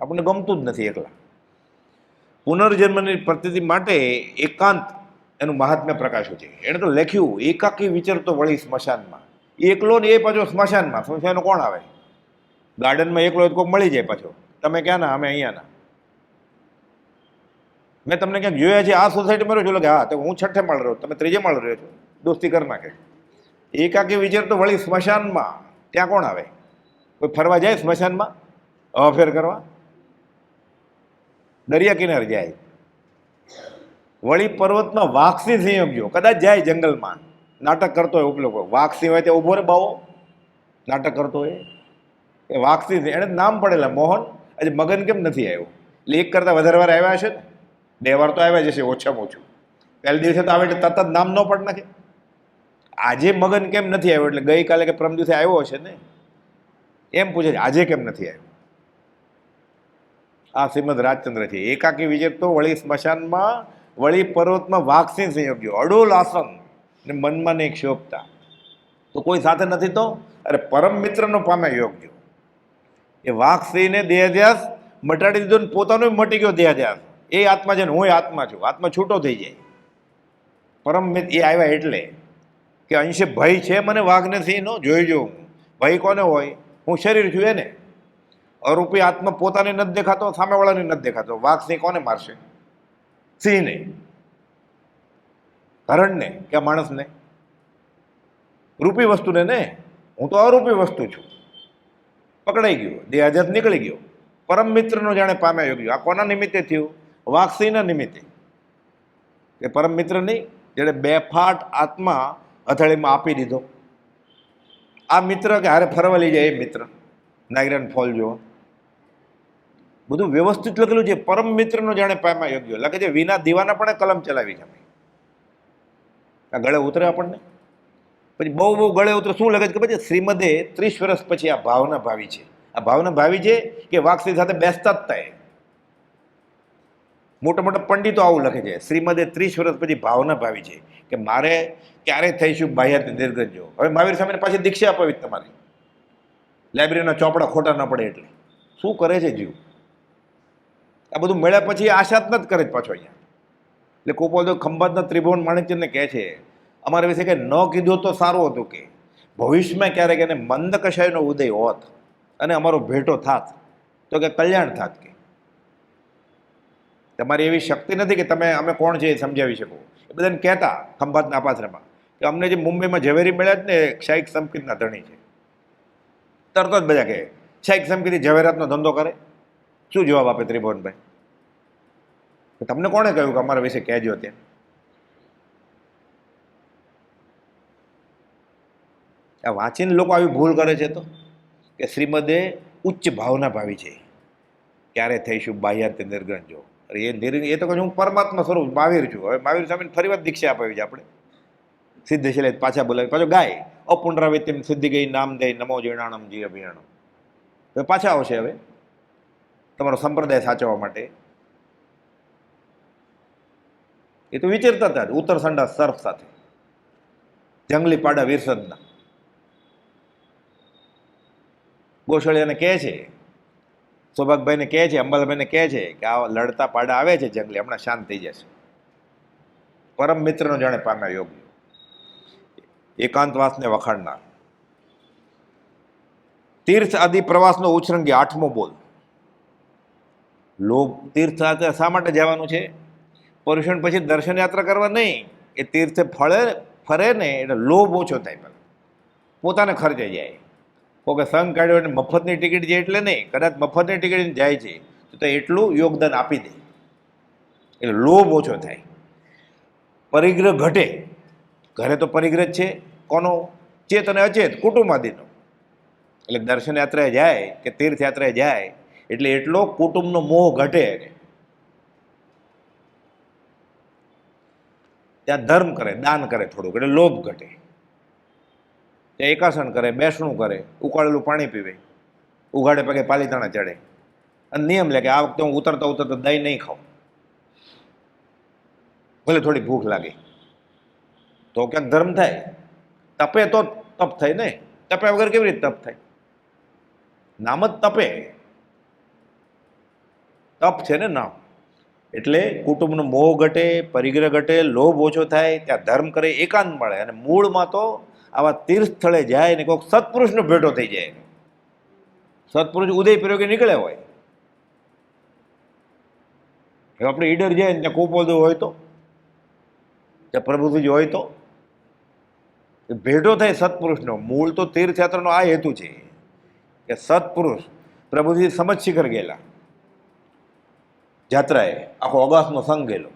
આપણને ગમતું જ નથી એકલા. પુનર્જન્મની પ્રતીતિ માટે એકાંત એનું મહાત્મ્ય પ્રકાશ્યું છે. એણે તો લખ્યું એકાકી વિચરતો વળી સ્મશાનમાં. એકલો ને એ પાછો સ્મશાનમાં. સ્મશાનમાં કોણ આવે? ગાર્ડનમાં એકલો કોઈ મળી જાય પાછો. તમે ક્યાં ના? અમે અહીંયાના. મેં તમને ક્યાંક જોયા છે આ સોસાયટીમાં રહ્યો છો? હા, તો હું 6ઠે માળ રહ્યો, તમે 3જે માળ રહ્યો છો. દોસ્તી કરી નાખે. એકાકી વિચરતો વળી સ્મશાનમાં. ત્યાં કોણ આવે? કોઈ ફરવા જાય સ્મશાનમાં અફેર કરવા? દરિયા કિનારે જાય. વળી પર્વતમાં વાઘસિંહ સંયોગ્યો કદાચ જાય જંગલમાં, નાટક કરતો હોય ઉપલો વાઘસિંહ હોય ત્યાં ઉભો રે બાવો, નાટક કરતો હોય એ વાઘસિંહ. એને નામ પડેલા મોહન. આજે મગન કેમ નથી આવ્યો? એટલે 1 કરતાં વધારે વાર આવ્યા હશે ને. 2 વાર તો આવ્યા જશે ઓછામાં ઓછું. પહેલા દિવસે તો આવે એટલે તરત જ નામ ન પડ નાખે. આજે મગન કેમ નથી આવ્યો? એટલે ગઈકાલે કે પરમ દિવસે આવ્યો હશે ને, એમ પૂછે છે આજે કેમ નથી આવ્યો. આ શ્રીમદ રાજચંદ્ર છે. એકાકી વિચરતો વળી સ્મશાનમાં, વળી પર્વતમાં વાઘસિંહ સંયોગ્યો, અડોલ આસન ને મનમાં ને એક શોભતા. તો કોઈ સાથે નથી તો અરે પરમ મિત્રનો પામે યોગ્ય. એ વાઘસિંહને દેહાધ્યાસ મટાડી દીધો ને પોતાનો મટી ગયો દેહાધ્યાસ. એ આત્મા છે ને હું આત્મા છું. આત્મા છૂટો થઈ જાય. પરમ મિત્ર એ આવ્યા એટલે કે અંશે ભય છે મને વાઘને સિંહનો, જોઈ જો. ભય કોને હોય? હું શરીર છું એને. અરૂપી આત્મા પોતાને નથી દેખાતો, સામેવાળાને નથી દેખાતો. વાઘ સિંહ કોને મારશે? સિંહને, હરણને કે માણસને? રૂપી વસ્તુને ને. હું તો અરૂપી વસ્તુ છું. પકડાઈ ગયો, દેહાધ્યાસ નીકળી ગયો. પરમ મિત્રનો જાણે પામ્યા યોગ્ય. આ કોના નિમિત્તે થયું? વાઘસિંહના નિમિત્તે. એ પરમ મિત્ર નહીં, જેને 2 ફાટ આત્મા હથેળીમાં આપી દીધો. આ મિત્ર કે હારે ફરવા લઈ જાય એ મિત્ર. નાયગ્રાન ફોલ જોવા બધું વ્યવસ્થિત લખેલું છે. પરમ મિત્રનો જાણે પામ્યા યોગ્ય. લાગે છે વિના દીવાના પણ કલમ ચલાવી છે. આ ગળે ઉતરે આપણને. પછી બહુ ગળે ઉતરે શું લખે છે કે પછી શ્રીમદે 30 વર્ષ પછી આ ભાવના ભાવી છે. આ ભાવના ભાવી છે કે વાઘસિંહ સાથે બેસતા જ થાય. મોટા મોટા પંડિતો આવું લખે છે. શ્રીમદે 30 વર્ષ પછી ભાવના ભાવી છે કે મારે ક્યારે થઈશું બાહ્યાત નિર્ગંજો. હવે મહાવીર સામે પાછી દીક્ષા અપાવી તમારી. લાઇબ્રેરીના ચોપડા ખોટા ન પડે એટલે. શું કરે છે જીવ? આ બધું મળ્યા પછી આશા જ નથી કરે પાછો અહીંયા. એટલે કુપોદો ખંભાતના ત્રિભુવન માણિક્યને કહે છે અમારા વિશે કે ન કીધું તો સારું હતું કે ભવિષ્યમાં ક્યારેક એને મંદ કશાયનો ઉદય હોત અને અમારો ભેટો થાત તો કે કલ્યાણ થાત. કે તમારી એવી શક્તિ નથી કે તમે અમે કોણ છે એ સમજાવી શકો. એ બધાને કહેતા ખંભાતના અપાશ્રમમાં કે અમને જે મુંબઈમાં ઝવેરી મળ્યા જ ને શાહિક સંસ્કૃતના ધણી છે. તરત જ બધા કહે શાહિક સંસ્કૃતિ ઝવેરાતનો ધંધો કરે. શું જવાબ આપે ત્રિભુવનભાઈ? તમને કોણે કહ્યું કે અમારા વિશે કહેજો ત્યાં? આ વાંચીને લોકો આવી ભૂલ કરે છે તો કે શ્રીમદે ઉચ્ચ ભાવના ભાવી છે. ક્યારે થઈશું બાહ્યાત નિર્ગંજો. અરે એ તો કહું હું પરમાત્મા સ્વરૂપ મહાવીર છું. હવે મહાવીર સ્વામીને ફરી વાર દીક્ષા અપાવી છે આપણે. સિદ્ધ શિલાય પાછા બોલાવી પાછો ગાય અપુનરાવૃત્તિમ સિદ્ધિ ગઈ નામ દે નમો જીર્ણાણમ જી અભિયાણમ. હવે પાછા આવશે હવે તમારો સંપ્રદાય સાચવવા માટે. એ તો વિચારતા હતા ઉત્તરસંડા સર્ફ સાથે જંગલી પાડા વીરસદના. ગોસળિયાને કહે છે, સૌભાગભાઈને કહે છે, અંબાલાભાઈને કહે છે કે આ લડતા પાડા આવે છે જંગલી, હમણાં શાંત થઈ જશે. પરમ મિત્રનો જાણે પામ્યા યોગ્ય. એકાંતવાસને વખાણનાર. તીર્થ આદિ પ્રવાસનો ઉછરંગી 8મો બોલ. લોભ. તીર્થ શા માટે જવાનું છે? પર્યુષણ પછી દર્શન યાત્રા કરવા નહીં, એ તીર્થે ફરે ને એટલે લોભ ઓછો થાય. પેલા પોતાને ખર્ચે જાય. કોકે સંઘ કાઢ્યો એટલે મફતની ટિકિટ જાય એટલે નહીં, કદાચ મફતની ટિકિટ જાય છે તો એટલું યોગદાન આપી દે એટલે લોભ ઓછો થાય. પરિગ્રહ ઘટે. ઘરે તો પરિગ્રહ જ છે, કોનો? ચેત અને અચેત કુટુંબાદીનો. એટલે દર્શન યાત્રાએ જાય કે તીર્થ યાત્રાએ જાય એટલે એટલો કુટુંબનો મોહ ઘટે. ત્યાં ધર્મ કરે, દાન કરે થોડુંક એટલે લોભ ઘટે. ત્યાં એકાસન કરે, બેસણું કરે, ઉકાળેલું પાણી પીવે, ઉઘાડે પગે પાલીતાણા ચડે અને નિયમ લે કે આ વખતે હું ઉતરતા દહીં નહીં ખાઉં, ભલે થોડી ભૂખ લાગે તો ક્યાંક ધર્મ થાય. તપે તો તપ થાય ને, તપ્યા વગર કેવી રીતે તપ થાય? નામ જ તપે, તપ છે ને નામ. એટલે કુટુંબનો મોહ ઘટે, પરિગ્રહ ઘટે, લોભ ઓછો થાય, ત્યાં ધર્મ કરે, એકાંત મળે. અને મૂળમાં તો આવા તીર્થ સ્થળે જાય ને કોઈક સત્પુરુષનો ભેટો થઈ જાય. સત્પુરુષ ઉદય પ્રયોગે નીકળે હોય, આપણે ઈડર જાય ને ત્યાં કુપોદો હોય તો, ત્યાં પ્રભુજી હોય તો ભેટો થાય સત્પુરુષનો. મૂળ તો તીર્થયાત્રાનો આ હેતુ છે કે સત્પુરુષ. પ્રભુજી સમજ શિખર ગયેલા જાત્રાએ, આખો અગાસનો સંઘ ગયેલો,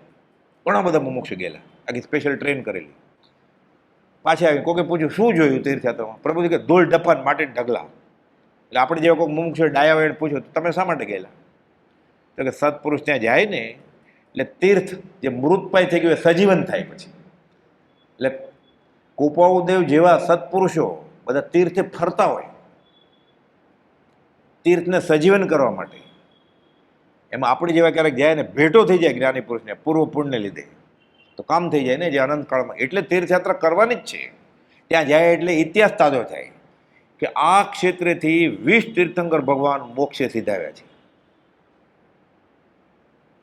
ઘણા બધા મુમુક્ષુ ગયેલા, આખી સ્પેશિયલ ટ્રેન કરેલી. પાછા આવી કોકે પૂછ્યું શું જોયું તીર્થયાત્રામાં? પ્રભુજી કે ધૂળ ડફાન માટી ઢગલા. એટલે આપણે જેવા કોઈ મુમુક્ષુ ડાયા વેણ પૂછ્યું તો તમે શા માટે ગયેલા? તો કે સત્પુરુષ ત્યાં જાય ને એટલે તીર્થ જે મૃતપાય થઈ ગયું એ સજીવન થાય. પછી એટલે કુપાઉદેવ જેવા સત્પુરુષો બધા તીર્થે ફરતા હોય તીર્થને સજીવન કરવા માટે. એમાં આપણે જેવા ક્યારેક જાય ને ભેટો થઈ જાય જ્ઞાની પુરુષને પૂર્વ પુણ્યને લીધે તો કામ થઈ જાય ને, જે અનંતકાળમાં. એટલે તીર્થયાત્રા કરવાની જ છે. ત્યાં જાય એટલે ઇતિહાસ તાજો થાય કે આ ક્ષેત્રેથી 20 તીર્થંકર ભગવાન મોક્ષે સીધાવ્યા છે.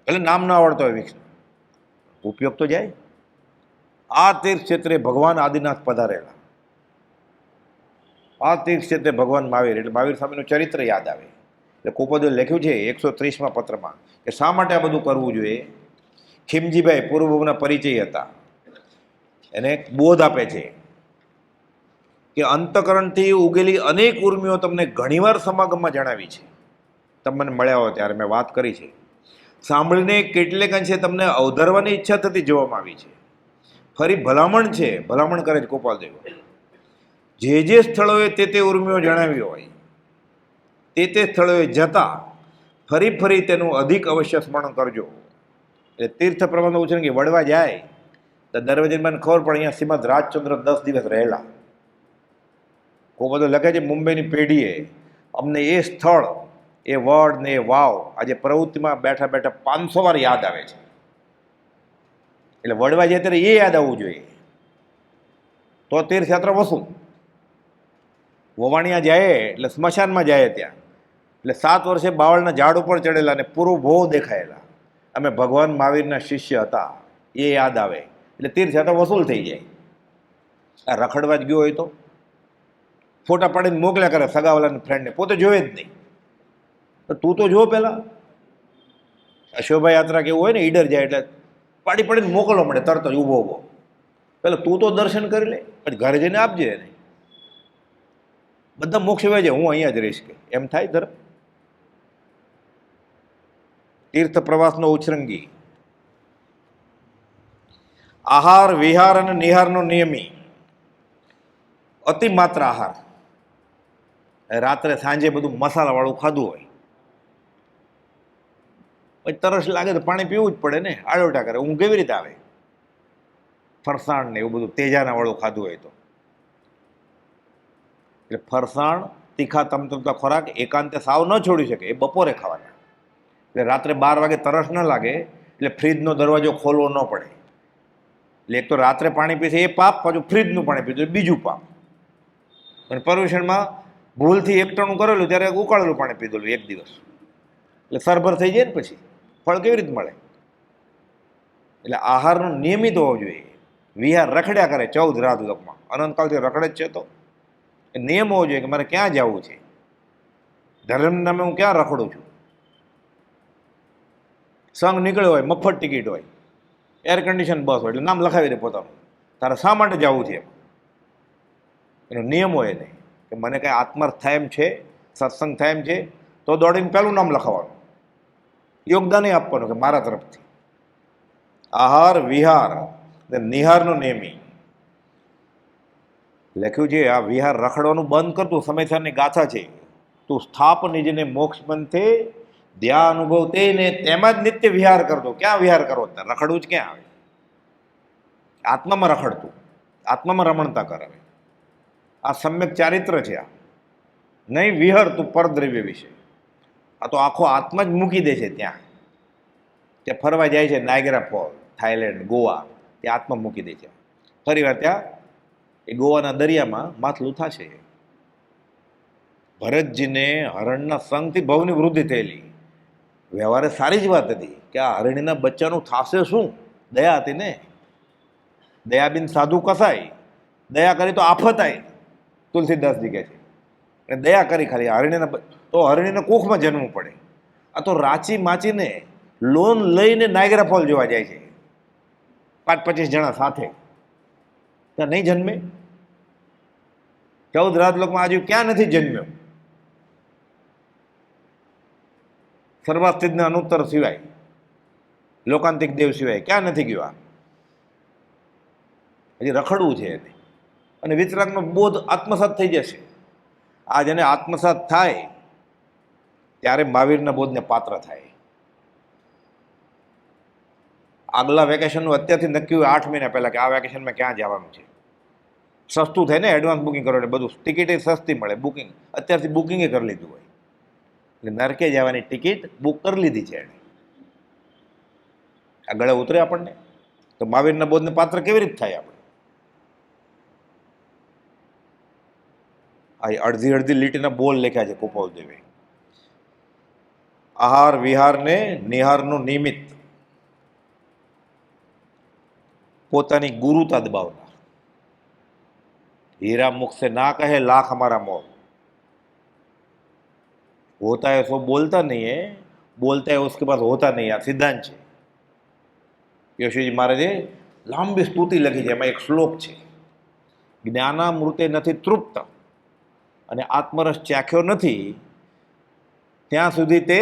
એટલે નામ ના આવડતો હોય વિક્ષ, ઉપયોગ તો જાય. આ તીર્થ ક્ષેત્રે ભગવાન આદિનાથ પધારેલા, આ તીર્થ ક્ષેત્રે ભગવાન મહાવીર, એટલે મહાવીર સ્વામીનું ચરિત્ર યાદ આવે. એટલે કુપોદે લખ્યું છે 130મા પત્રમાં કે શા માટે આ બધું કરવું જોઈએ. ખીમજીભાઈ પૂર્વભૂના પરિચય હતા, એને બોધ આપે છે કે અંતકરણથી ઉગેલી અનેક ઉર્મિઓ તમને ઘણીવાર સમાગમમાં જણાવી છે. તમે મને મળ્યા હો ત્યારે મેં વાત કરી છે. સાંભળીને કેટલેક અંશે તમને અવધારવાની ઈચ્છા થતી જોવામાં આવી છે. ફરી ભલામણ છે, ભલામણ કરે છે ગોપાલદેવ, જે સ્થળોએ તે ઉર્મિઓ જણાવી હોય તે સ્થળોએ જતા ફરી તેનું અધિક અવશ્ય સ્મરણ કરજો. એટલે તીર્થ પ્રબંધ ઉછરણ કે વડવા જાય તો દરવાજામાં ખબર પડે અહીંયા શ્રીમદ રાજચંદ્ર 10 દિવસ રહેલા. કોઈ બધું લખે છે મુંબઈની પેઢીએ અમને એ સ્થળ, એ વડ ને એ વાવ આજે પ્રવૃત્તિમાં બેઠા બેઠા 500 વાર યાદ આવે છે. એટલે વડવા જાય ત્યારે એ યાદ આવવું જોઈએ તો તીર્થયાત્રા વસુલ. વવાણિયા જાય એટલે સ્મશાનમાં જાય ત્યાં એટલે 7 વર્ષે બાવળના ઝાડ ઉપર ચડેલા અને પૂરું ભો દેખાયેલા, અમે ભગવાન મહાવીરના શિષ્ય હતા, એ યાદ આવે એટલે તીર્થયાત્રા વસૂલ થઈ જાય. આ રખડવા જ ગયો હોય તો ફોટા પાડીને મોકલ્યા કરે સગાવાલાના ફ્રેન્ડને, પોતે જોવે જ નહીં. તું તો જો પહેલાં શોભાયાત્રા કેવું હોય ને, ઈડર જાય એટલે પાડીને મોકલવા મળે તરત જ ઊભો. પહેલાં તું તો દર્શન કરી લે, પછી ઘરે જઈને આપજે એને. બધા મોક્ષ વેજે, હું અહીંયા જ રહીશ કે એમ થાય ધર્મ. તીર્થ પ્રવાસનો ઉછરંગી. આહાર વિહાર અને નિહારનો નિયમી. અતિ માત્ર આહાર. રાત્રે સાંજે બધું મસાલાવાળું ખાધું હોય પછી તરસ લાગે તો પાણી પીવું જ પડે ને, આડોટા કરે, ઊંઘ કેવી રીતે આવે? ફરસાણ ને એવું બધું તેજાના વાળું ખાધું હોય તો. એટલે ફરસાણ, તીખા તમતમતા ખોરાક એકાંતે સાવ ન છોડી શકે, એ બપોરે ખાવાના. એટલે રાત્રે 12 વાગે તરસ ન લાગે એટલે ફ્રીજનો દરવાજો ખોલવો ન પડે. એટલે એક તો રાત્રે પાણી પીશે એ પાપ, પાછું ફ્રીજનું પાણી પીધું બીજું પાપ. અને પર્યુષણમાં ભૂલથી એકટાણું કરેલું ત્યારે ઉકાળેલું પાણી પીધેલું એક દિવસ, એટલે સરભર થઈ જાય ને પછી ફળ કેવી રીતે મળે? એટલે આહારનો નિયમિત હોવો જોઈએ. વિહાર રખડ્યા કરે 14 રાત લોકમાં, અનંતકાળથી રખડે જ છે તો એ નિયમ હોવો જોઈએ કે મારે ક્યાં જવું છે. ધર્મના નામે હું ક્યાં રખડું છું? સંઘ નીકળ્યો હોય, મફત ટિકિટ હોય, એર કન્ડિશન બસ હોય, એટલે નામ લખાવી દે પોતાનું. તારે શા માટે જવું છે? એનો નિયમ હોય નહીં કે મને કાંઈ આત્માર્થ થાય એમ છે, સત્સંગ થાય એમ છે, તો દોડીને પહેલું નામ લખાવવાનું, યોગદાન આપવાનું કે મારા તરફથી. આહાર વિહાર ને નિહારનો નેમી લખ્યું છે. આ વિહાર રખડવાનું બંધ કરતું સમયસરની ગાથા છે. તું સ્થાપ નિજને મોક્ષ પંથે, ધ્યાન અનુભવ તેને તેમાં જ નિત્ય વિહાર કરતો. ક્યાં વિહાર કરો? રખડવું જ ક્યાં આવે? આત્મામાં રખડતું, આત્મામાં રમણતા કરાવે. આ સમ્યક ચારિત્ર છે. આ નહીં વિહર તું પરદ્રવ્ય વિશે. આ તો આખો આત્મા જ મૂકી દે છે ત્યાં ફરવા જાય છે. નાયગ્રા ફોલ, થાઈલેન્ડ, ગોવા, ત્યાં આત્મા મૂકી દે છે. ફરી વાર ત્યાં એ ગોવાના દરિયામાં માથલું થશે. ભરતજીને હરણના સંગથી ભવની વૃદ્ધિ થયેલી. વ્યવહારે સારી જ વાત હતી કે આ હરણીના બચ્ચાનું થશે શું? દયા હતી ને. દયાબીન સાધુ કસાય, દયા કરી તો આફત આવી. તુલસીદાસજી કહે છે અને દયા કરી ખાલી હરણીના, તો હરણીને કુખમાં જન્મવું પડે. આ તો રાચી માચીને લોન લઈને નાયગ્રા ફોલ જોવા જાય છે 5-25 જણા સાથે. ત્યાં નહીં જન્મે? 14 રાજલોકમાં આજુ ક્યાં નથી જન્મ્યો? સર્વાસ્થિતના અનુત્તર સિવાય, લોકાંતિક દેવ સિવાય ક્યાં નથી ગયો? હજી રખડવું છે એને. અને વિતરાગનો બોધ આત્મસાત થઈ જશે. આ જેને આત્મસાત થાય ત્યારે મહાવીરના બોધને પાત્ર થાય. આગલા વેકેશનનું અત્યારથી નક્કી હોય 8 મહિના પહેલાં કે આ વેકેશનમાં ક્યાં જવાનું છે. સસ્તું થાય ને, એડવાન્સ બુકિંગ કરો એટલે બધું. ટિકિટે સસ્તી મળે, બુકિંગ અત્યારથી બુકિંગે કરી લીધું હોય. એટલે નરકે જવાની ટિકિટ બુક કરી લીધી છે એણે. આ ગળે ઉતરે આપણને તો મહાવીરના બોધને પાત્ર કેવી રીતે થાય આપણે? આ અડધી અડધી લીટીના બોલ લખ્યા છે કુપાલદેવે. આહાર વિહારને નિહારનું નિમિત્ત પોતાની ગુરુતા દબાવનાર. हीरा मुख से ना कहे लाख हमारा मोह, होता है सो बोलता नहीं है, बोलता है उसके पास होता नहीं. આ સિદ્ધાંત છે. યશુજી મહારાજે લાંબી સ્તુતિ લખી છે. એમાં એક શ્લોક છે, જ્ઞાનામૃતે નથી તૃપ્ત અને આત્મરસ ચાખ્યો નથી ત્યાં સુધી તે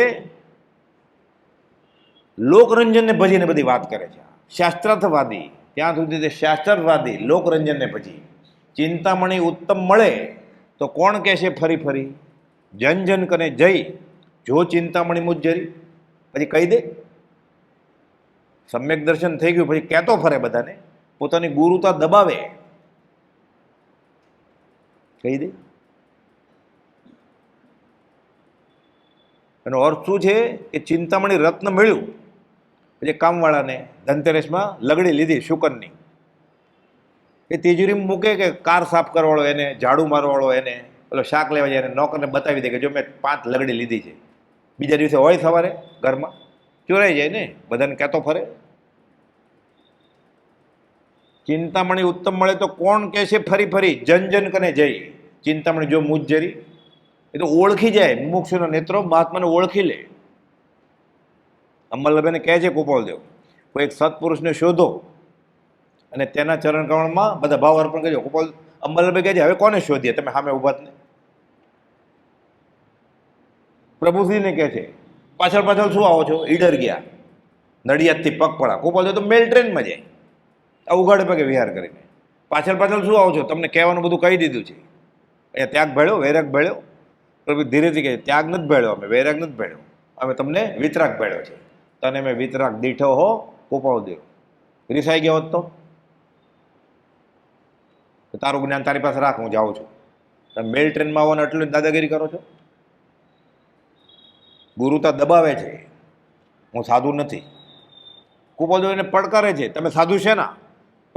લોકરંજનને ભજીને બધી વાત કરે છે. શાસ્ત્રાર્થવાદી ત્યાં સુધી તે શાસ્ત્રાર્થવાદી લોકરંજનને ભજી. ચિંતામણી ઉત્તમ મળે તો કોણ કહેશે ફરી ફરી, જન જન કને જઈ જો ચિંતામણી મુજ જરી. પછી કહી દે. સમ્યક દર્શન થઈ ગયું પછી કહેતો ફરે બધાને, પોતાની ગુરુતા દબાવે, કહી દે. એનો અર્થ શું છે કે ચિંતામણી રત્ન મળ્યું પછી કામવાળાને ધનતેરસમાં લગડી લીધી શુકનની, એ તિજોરીમાં મૂકે કે કાર સાફ કરવાવાળો એને, ઝાડુ મારવાવાળો એને, પેલો શાક લેવા જાય એને નોકરને બતાવી દે કે જો મેં 5 લગડી લીધી છે. બીજા દિવસે હોય સવારે ઘરમાં ચોરાઈ જાય ને, બધાને કહેતો ફરે. ચિંતામણી ઉત્તમ મળે તો કોણ કહેશે ફરી ફરી, જન જન કને જઈ. ચિંતામણી જો મુજ જરી, એ તો ઓળખી જાય. મુમુક્ષુનો નેત્રો મહાત્માને ઓળખી લે. અંબાલાલભાઈને કહે છે કુપાલદેવ, કોઈ એક સત્પુરુષને શોધો અને તેના ચરણ કમળમાં બધા ભાવ અર્પણ કરજો. કુપાલ અંબાલાલભાઈ કહે છે હવે કોને શોધીએ, તમે સામે ઉભા જ ને. પ્રભુશ્રીને કહે છે પાછળ પાછળ શું આવો છો, ઈડર ગયા, નડિયાદથી પગપાળા. કુપાલદેવ તો મેલ ટ્રેનમાં જાય આ ઉઘાડે પગે વિહાર કરીને. પાછળ પાછળ શું આવો છો, તમને કહેવાનું બધું કહી દીધું છે. અહીંયા ત્યાગ ભેળ્યો, વૈરાગ ભેળ્યો. પ્રભુ ધીરેથી કહે ત્યાગ નથી ભેળ્યો, અમે વૈરાગ નથી ભેળ્યો, અમે તમને વિતરાગ ભેળ્યો છે. તને મેં વિતરાગ દીઠો હો કુપાલદેવ. રિસાઈ ગયો હોત તો તારું જ્ઞાન તારી પાસે રાખ, હું જાઉં છું. તમે મેલ ટ્રેનમાં આવો ને એટલું દાદાગીરી કરો છો. ગુરુતા દબાવે છે, હું સાધુ નથી. કુપાલદેવ એને પડકારે છે, તમે સાધુ છે ના?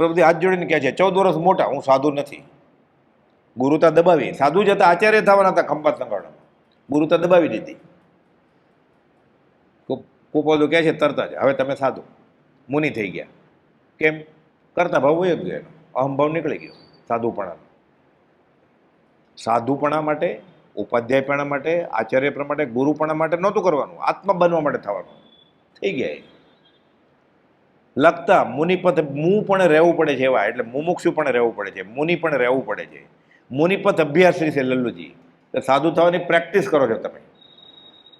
પ્રભુજી હાથ જોડીને કહે છે 14 વર્ષ મોટા, હું સાધુ નથી. ગુરુતા દબાવી. સાધુ જ હતા, આચાર્ય થવાના હતા ખંભાત સંગાળમાં, ગુરુતા દબાવી દીધી. કુપાલદેવ કહે છે તરત જ હવે તમે સાધુ મુનિ થઈ ગયા. કેમ? કરતા ભાવ વયો ગયો, અહંભાવ નીકળી ગયો સાધુપણા. સાધુપણા માટે ઉપાધ્યાયપણા માટે, આચાર્યપણા માટે, ગુરુપણા માટે નહોતું કરવાનું, આત્મા બનવા માટે થવાનું. થઈ ગયા. લખતા મુનિપથ મું પણ રહેવું પડે છે એવા, એટલે મુમુક્ષુ પણ રહેવું પડે છે, મુનિ પણ રહેવું પડે છે. મુનિપથ અભ્યાસી છે લલ્લુજી. સાધુ થવાની પ્રેક્ટિસ કરો છો તમે.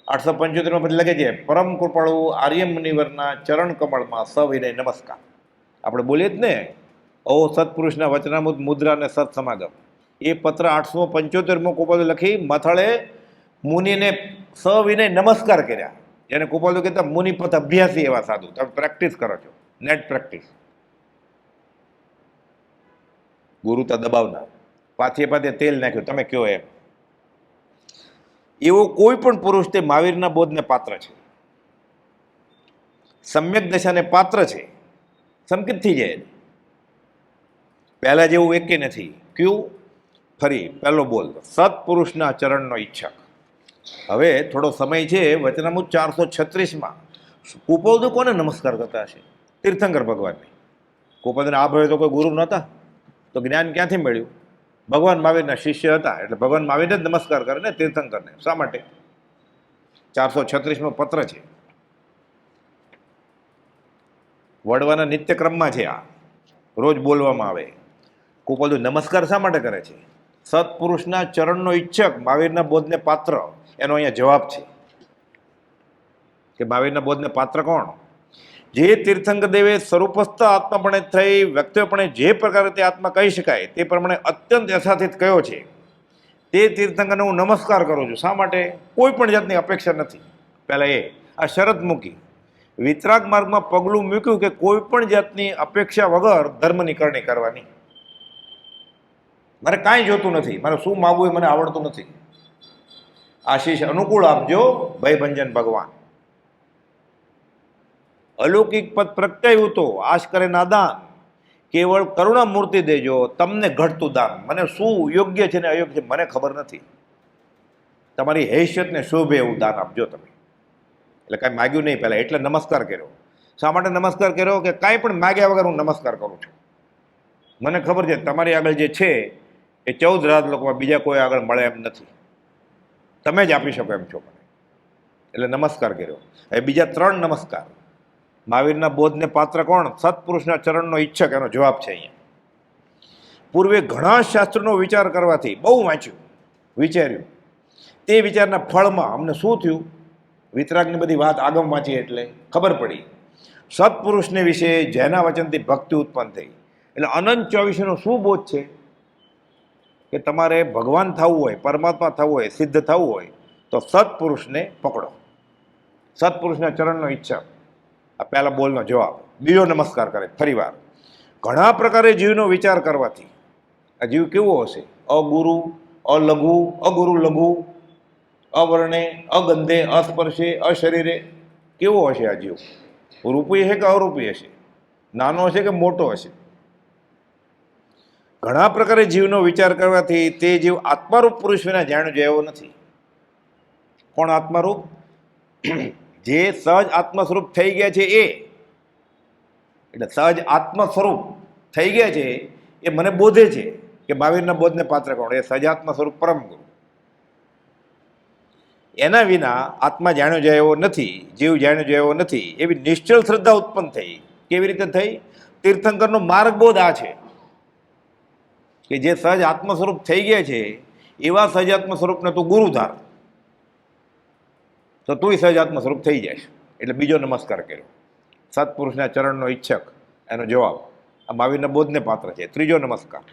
875 પછી લખે છે, પરમ કૃપાળુ આર્ય મુનિવરના ચરણ કમળમાં સવિનય નમસ્કાર. આપણે બોલીએ જ ને, ઓ સત્પુરુષના વચનામૃત મુદ્રા અને સત સમાગમ. એ પત્ર 875 કૃપાળુ લખી મથળે મુનિને સવિનય નમસ્કાર કર્યા. એને કૃપાળુ કહેતા મુનિપથ અભ્યાસી એવા સાધુ. તમે પ્રેક્ટિસ કરો છો, નેટ પ્રેક્ટિસ. ગુરુ તો દબાવનાર, પાથે તેલ નાખ્યું, તમે કયો એમ. એવો કોઈ પણ પુરુષ તે મહાવીરના બોધને પાત્ર છે, સમ્યક દશાને પાત્ર છે. સંકિત થઈ જાય. પહેલા જેવું એકે નથી. કયું? ફરી પહેલો બોલ, સત્પુરુષના ચરણનો ઈચ્છક. હવે થોડો સમય છે, વચનામૃત 436માં કુપોદુ કોને નમસ્કાર કરતા હશે? તીર્થંકર ભગવાનને. કુપોદુને આ ભવે તો કોઈ ગુરુ નહોતા, તો જ્ઞાન ક્યાંથી મળ્યું? ભગવાન મહાવીરના શિષ્ય હતા, એટલે ભગવાન મહાવીરને જ નમસ્કાર કરે ને તીર્થંકરને. શા માટે? 436મો પત્ર છે, વડવાના નિત્યક્રમમાં છે. આ રોજ બોલવામાં આવે. કુપોદુ નમસ્કાર શા માટે કરે છે? સત્પુરુષના ચરણનો ઈચ્છક, મહાવીરના બોધને પાત્ર. એનો અહીંયા જવાબ છે કે મહાવીરના બોધને પાત્ર કોણ? જે તીર્થંકર દેવે સ્વરૂપસ્થ આત્માપણે થઈ વ્યક્તિપણે જે પ્રકારે તે આત્મા કહી શકાય તે પ્રમાણે અત્યંત યથાર્થિત કયો છે, તે તીર્થંકરને હું નમસ્કાર કરું છું. શા માટે? કોઈ પણ જાતની અપેક્ષા નથી. પહેલા એ આ શરત મૂકી, વિતરાગ માર્ગમાં પગલું મૂક્યું કે કોઈ પણ જાતની અપેક્ષા વગર ધર્મની કરણી કરવાની. મારે કાંઈ જોતું નથી, મારે શું માગવું એ મને આવડતું નથી. આશીષ અનુકૂળ આપજો ભયભંજન ભગવાન. અલૌકિક પદ પ્રગટાયું તો આશ કરે નાદાન, કેવળ કરુણા મૂર્તિ દેજો તમને ઘટતું દાન. મને શું યોગ્ય છે ને અયોગ્ય છે મને ખબર નથી, તમારી હૈસિયતને શોભે એવું દાન આપજો તમે. એટલે કાંઈ માગ્યું નહીં પહેલાં, એટલે નમસ્કાર કર્યો. શા માટે નમસ્કાર કર્યો? કે કાંઈ પણ માગ્યા વગર હું નમસ્કાર કરું છું. મને ખબર છે તમારી આગળ જે છે એ 14 રાત લોકોમાં બીજા કોઈ આગળ મળે એમ નથી, તમે જ આપી શકો એમ છો મને. એટલે નમસ્કાર કર્યો. હવે બીજા 3 નમસ્કાર. મહાવીરના બોધને પાત્ર કોણ? સત્પુરુષના ચરણનો ઈચ્છક. એનો જવાબ છે અહીંયા. પૂર્વે ઘણા શાસ્ત્રોનો વિચાર કરવાથી, બહુ વાંચ્યું, વિચાર્યું, તે વિચારના ફળમાં અમને શું થયું? વિતરાગની બધી વાત આગમ વાંચી એટલે ખબર પડી. સત્પુરુષને વિશે જેના વચનથી ભક્તિ ઉત્પન્ન થઈ. એટલે અનંત 24નો શું બોધ છે? કે તમારે ભગવાન થવું હોય, પરમાત્મા થવું હોય, સિદ્ધ થવું હોય તો સત્પુરુષને પકડો. સત્પુરુષના ચરણનો ઈચ્છક. આ પહેલા બોલનો જવાબ. બીજો નમસ્કાર કરે ફરી વાર. ઘણા પ્રકારે જીવનો વિચાર કરવાથી. આ જીવ કેવો હશે? અગુરુ, અલઘુ, અગુરુ લઘુ, અવર્ણે, અગંધે, અસ્પર્શે, અશરીરે. કેવો હશે આ જીવ? રૂપી હશે કે અરૂપી હશે? નાનો હશે કે મોટો હશે? ઘણા પ્રકારે જીવનો વિચાર કરવાથી તે જીવ આત્મારૂપ પુરુષ વિના જાણ્યો જાય એવો નથી. કોણ આત્મારૂપ? જે સહજ આત્મ સ્વરૂપ થઈ ગયા છે એ. એટલે સહજ આત્મ સ્વરૂપ થઈ ગયા છે એ મને બોધે છે કે મહાવીરના બોધને પાત્ર કોણ? એ સહજાત્મ સ્વરૂપ પરમ ગુરુ. એના વિના આત્મા જાણ્યો જાય એવો નથી, જીવ જાણ્યો જાય એવો નથી. એવી નિશ્ચલ શ્રદ્ધા ઉત્પન્ન થઈ. કેવી રીતે થઈ? તીર્થંકરનો માર્ગ બોધ આ છે કે જે સહજ આત્મ સ્વરૂપ થઈ ગયા છે એવા સહજાત્મ સ્વરૂપને તું ગુરુ ધાર, તો તુંય સહજાત્મ સ્વરૂપ થઈ જાય. એટલે બીજો નમસ્કાર કર્યો. સત્પુરુષના ચરણનો ઈચ્છક. એનો જવાબ આ મહાવીરના બોધને પાત્ર છે. ત્રીજો નમસ્કાર.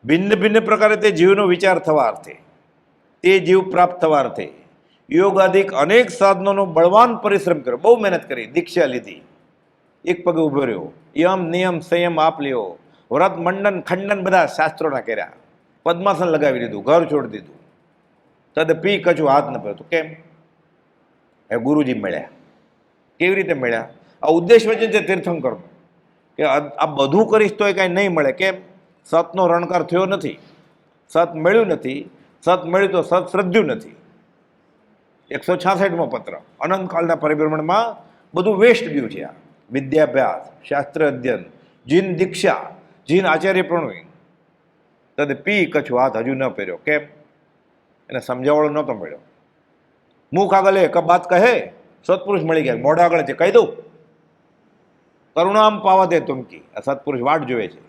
ભિન્ન ભિન્ન પ્રકારે તે જીવનો વિચાર થવા અર્થે, તે જીવ પ્રાપ્ત થવા અર્થે યોગાધિક અનેક સાધનોનો બળવાન પરિશ્રમ કર્યો. બહુ મહેનત કરી, દીક્ષા લીધી, એક પગે ઉભો રહ્યો, યમ નિયમ સંયમ આપ લ્યો, વ્રત મંડન ખંડન બધા શાસ્ત્રોના કર્યા, પદ્માસન લગાવી દીધું, ઘર છોડી દીધું, તદ પી કછું હાથ ન પડ્યો. કેમ? એ ગુરુજી મળ્યા. કેવી રીતે મળ્યા? આ ઉદ્દેશ વચન છે તીર્થંકરનો કે આ બધું કરીશ તો એ કાંઈ નહીં મળે. કેમ? સતનો રણકાર થયો નથી, સત મળ્યું નથી, સત મળ્યું તો સત શ્રદ્ધ્યું નથી. 166મો પત્ર. અનંતકાળના પરિભ્રમણમાં બધું વેસ્ટ ગયું છે. આ વિદ્યાભ્યાસ, શાસ્ત્ર અધ્યયન, જીન દીક્ષા, જીન આચાર્ય પ્રણય, તદ પી કછું હાથ હજુ ન પહેર્યો. કેમ? એને સમજાવવાળો નહોતો મળ્યો. મુખ આગળ એક બાત કહે, સત્પુરુષ મળી ગયા, મોઢા આગળ છે કહી દઉં, કરુણામ પાવા દે તુમકી. આ સત્પુરુષ વાટ જોવે છે.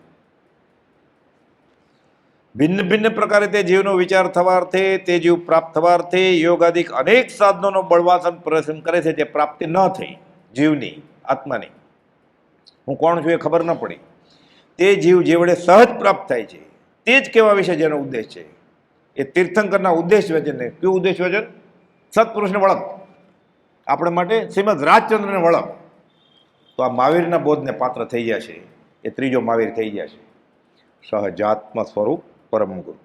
ભિન્ન ભિન્ન પ્રકારે તે જીવનો વિચાર થવા અર્થે, તે જીવ પ્રાપ્ત થવા અર્થે યોગાદિક અનેક સાધનોનો બળવાસન પ્રદર્શન કરે છે, જે પ્રાપ્તિ ન થઈ જીવની, આત્માની. હું કોણ છું એ ખબર ન પડી. તે જીવ જે વડે સહજ પ્રાપ્ત થાય છે તે જ કહેવા વિશે જેનો ઉદ્દેશ છે. એ તીર્થંકરના ઉદ્દેશ વચન. કયું ઉદ્દેશ વચન? સત્પુરુષને વળખ. આપણે માટે શ્રીમદ રાજચંદ્રને વળખ. તો આ મહાવીરના બોધને પાત્ર થઈ જશે. એ ત્રીજો મહાવીર થઈ જશે, સહજાત્મ સ્વરૂપ પરમ ગુરુ.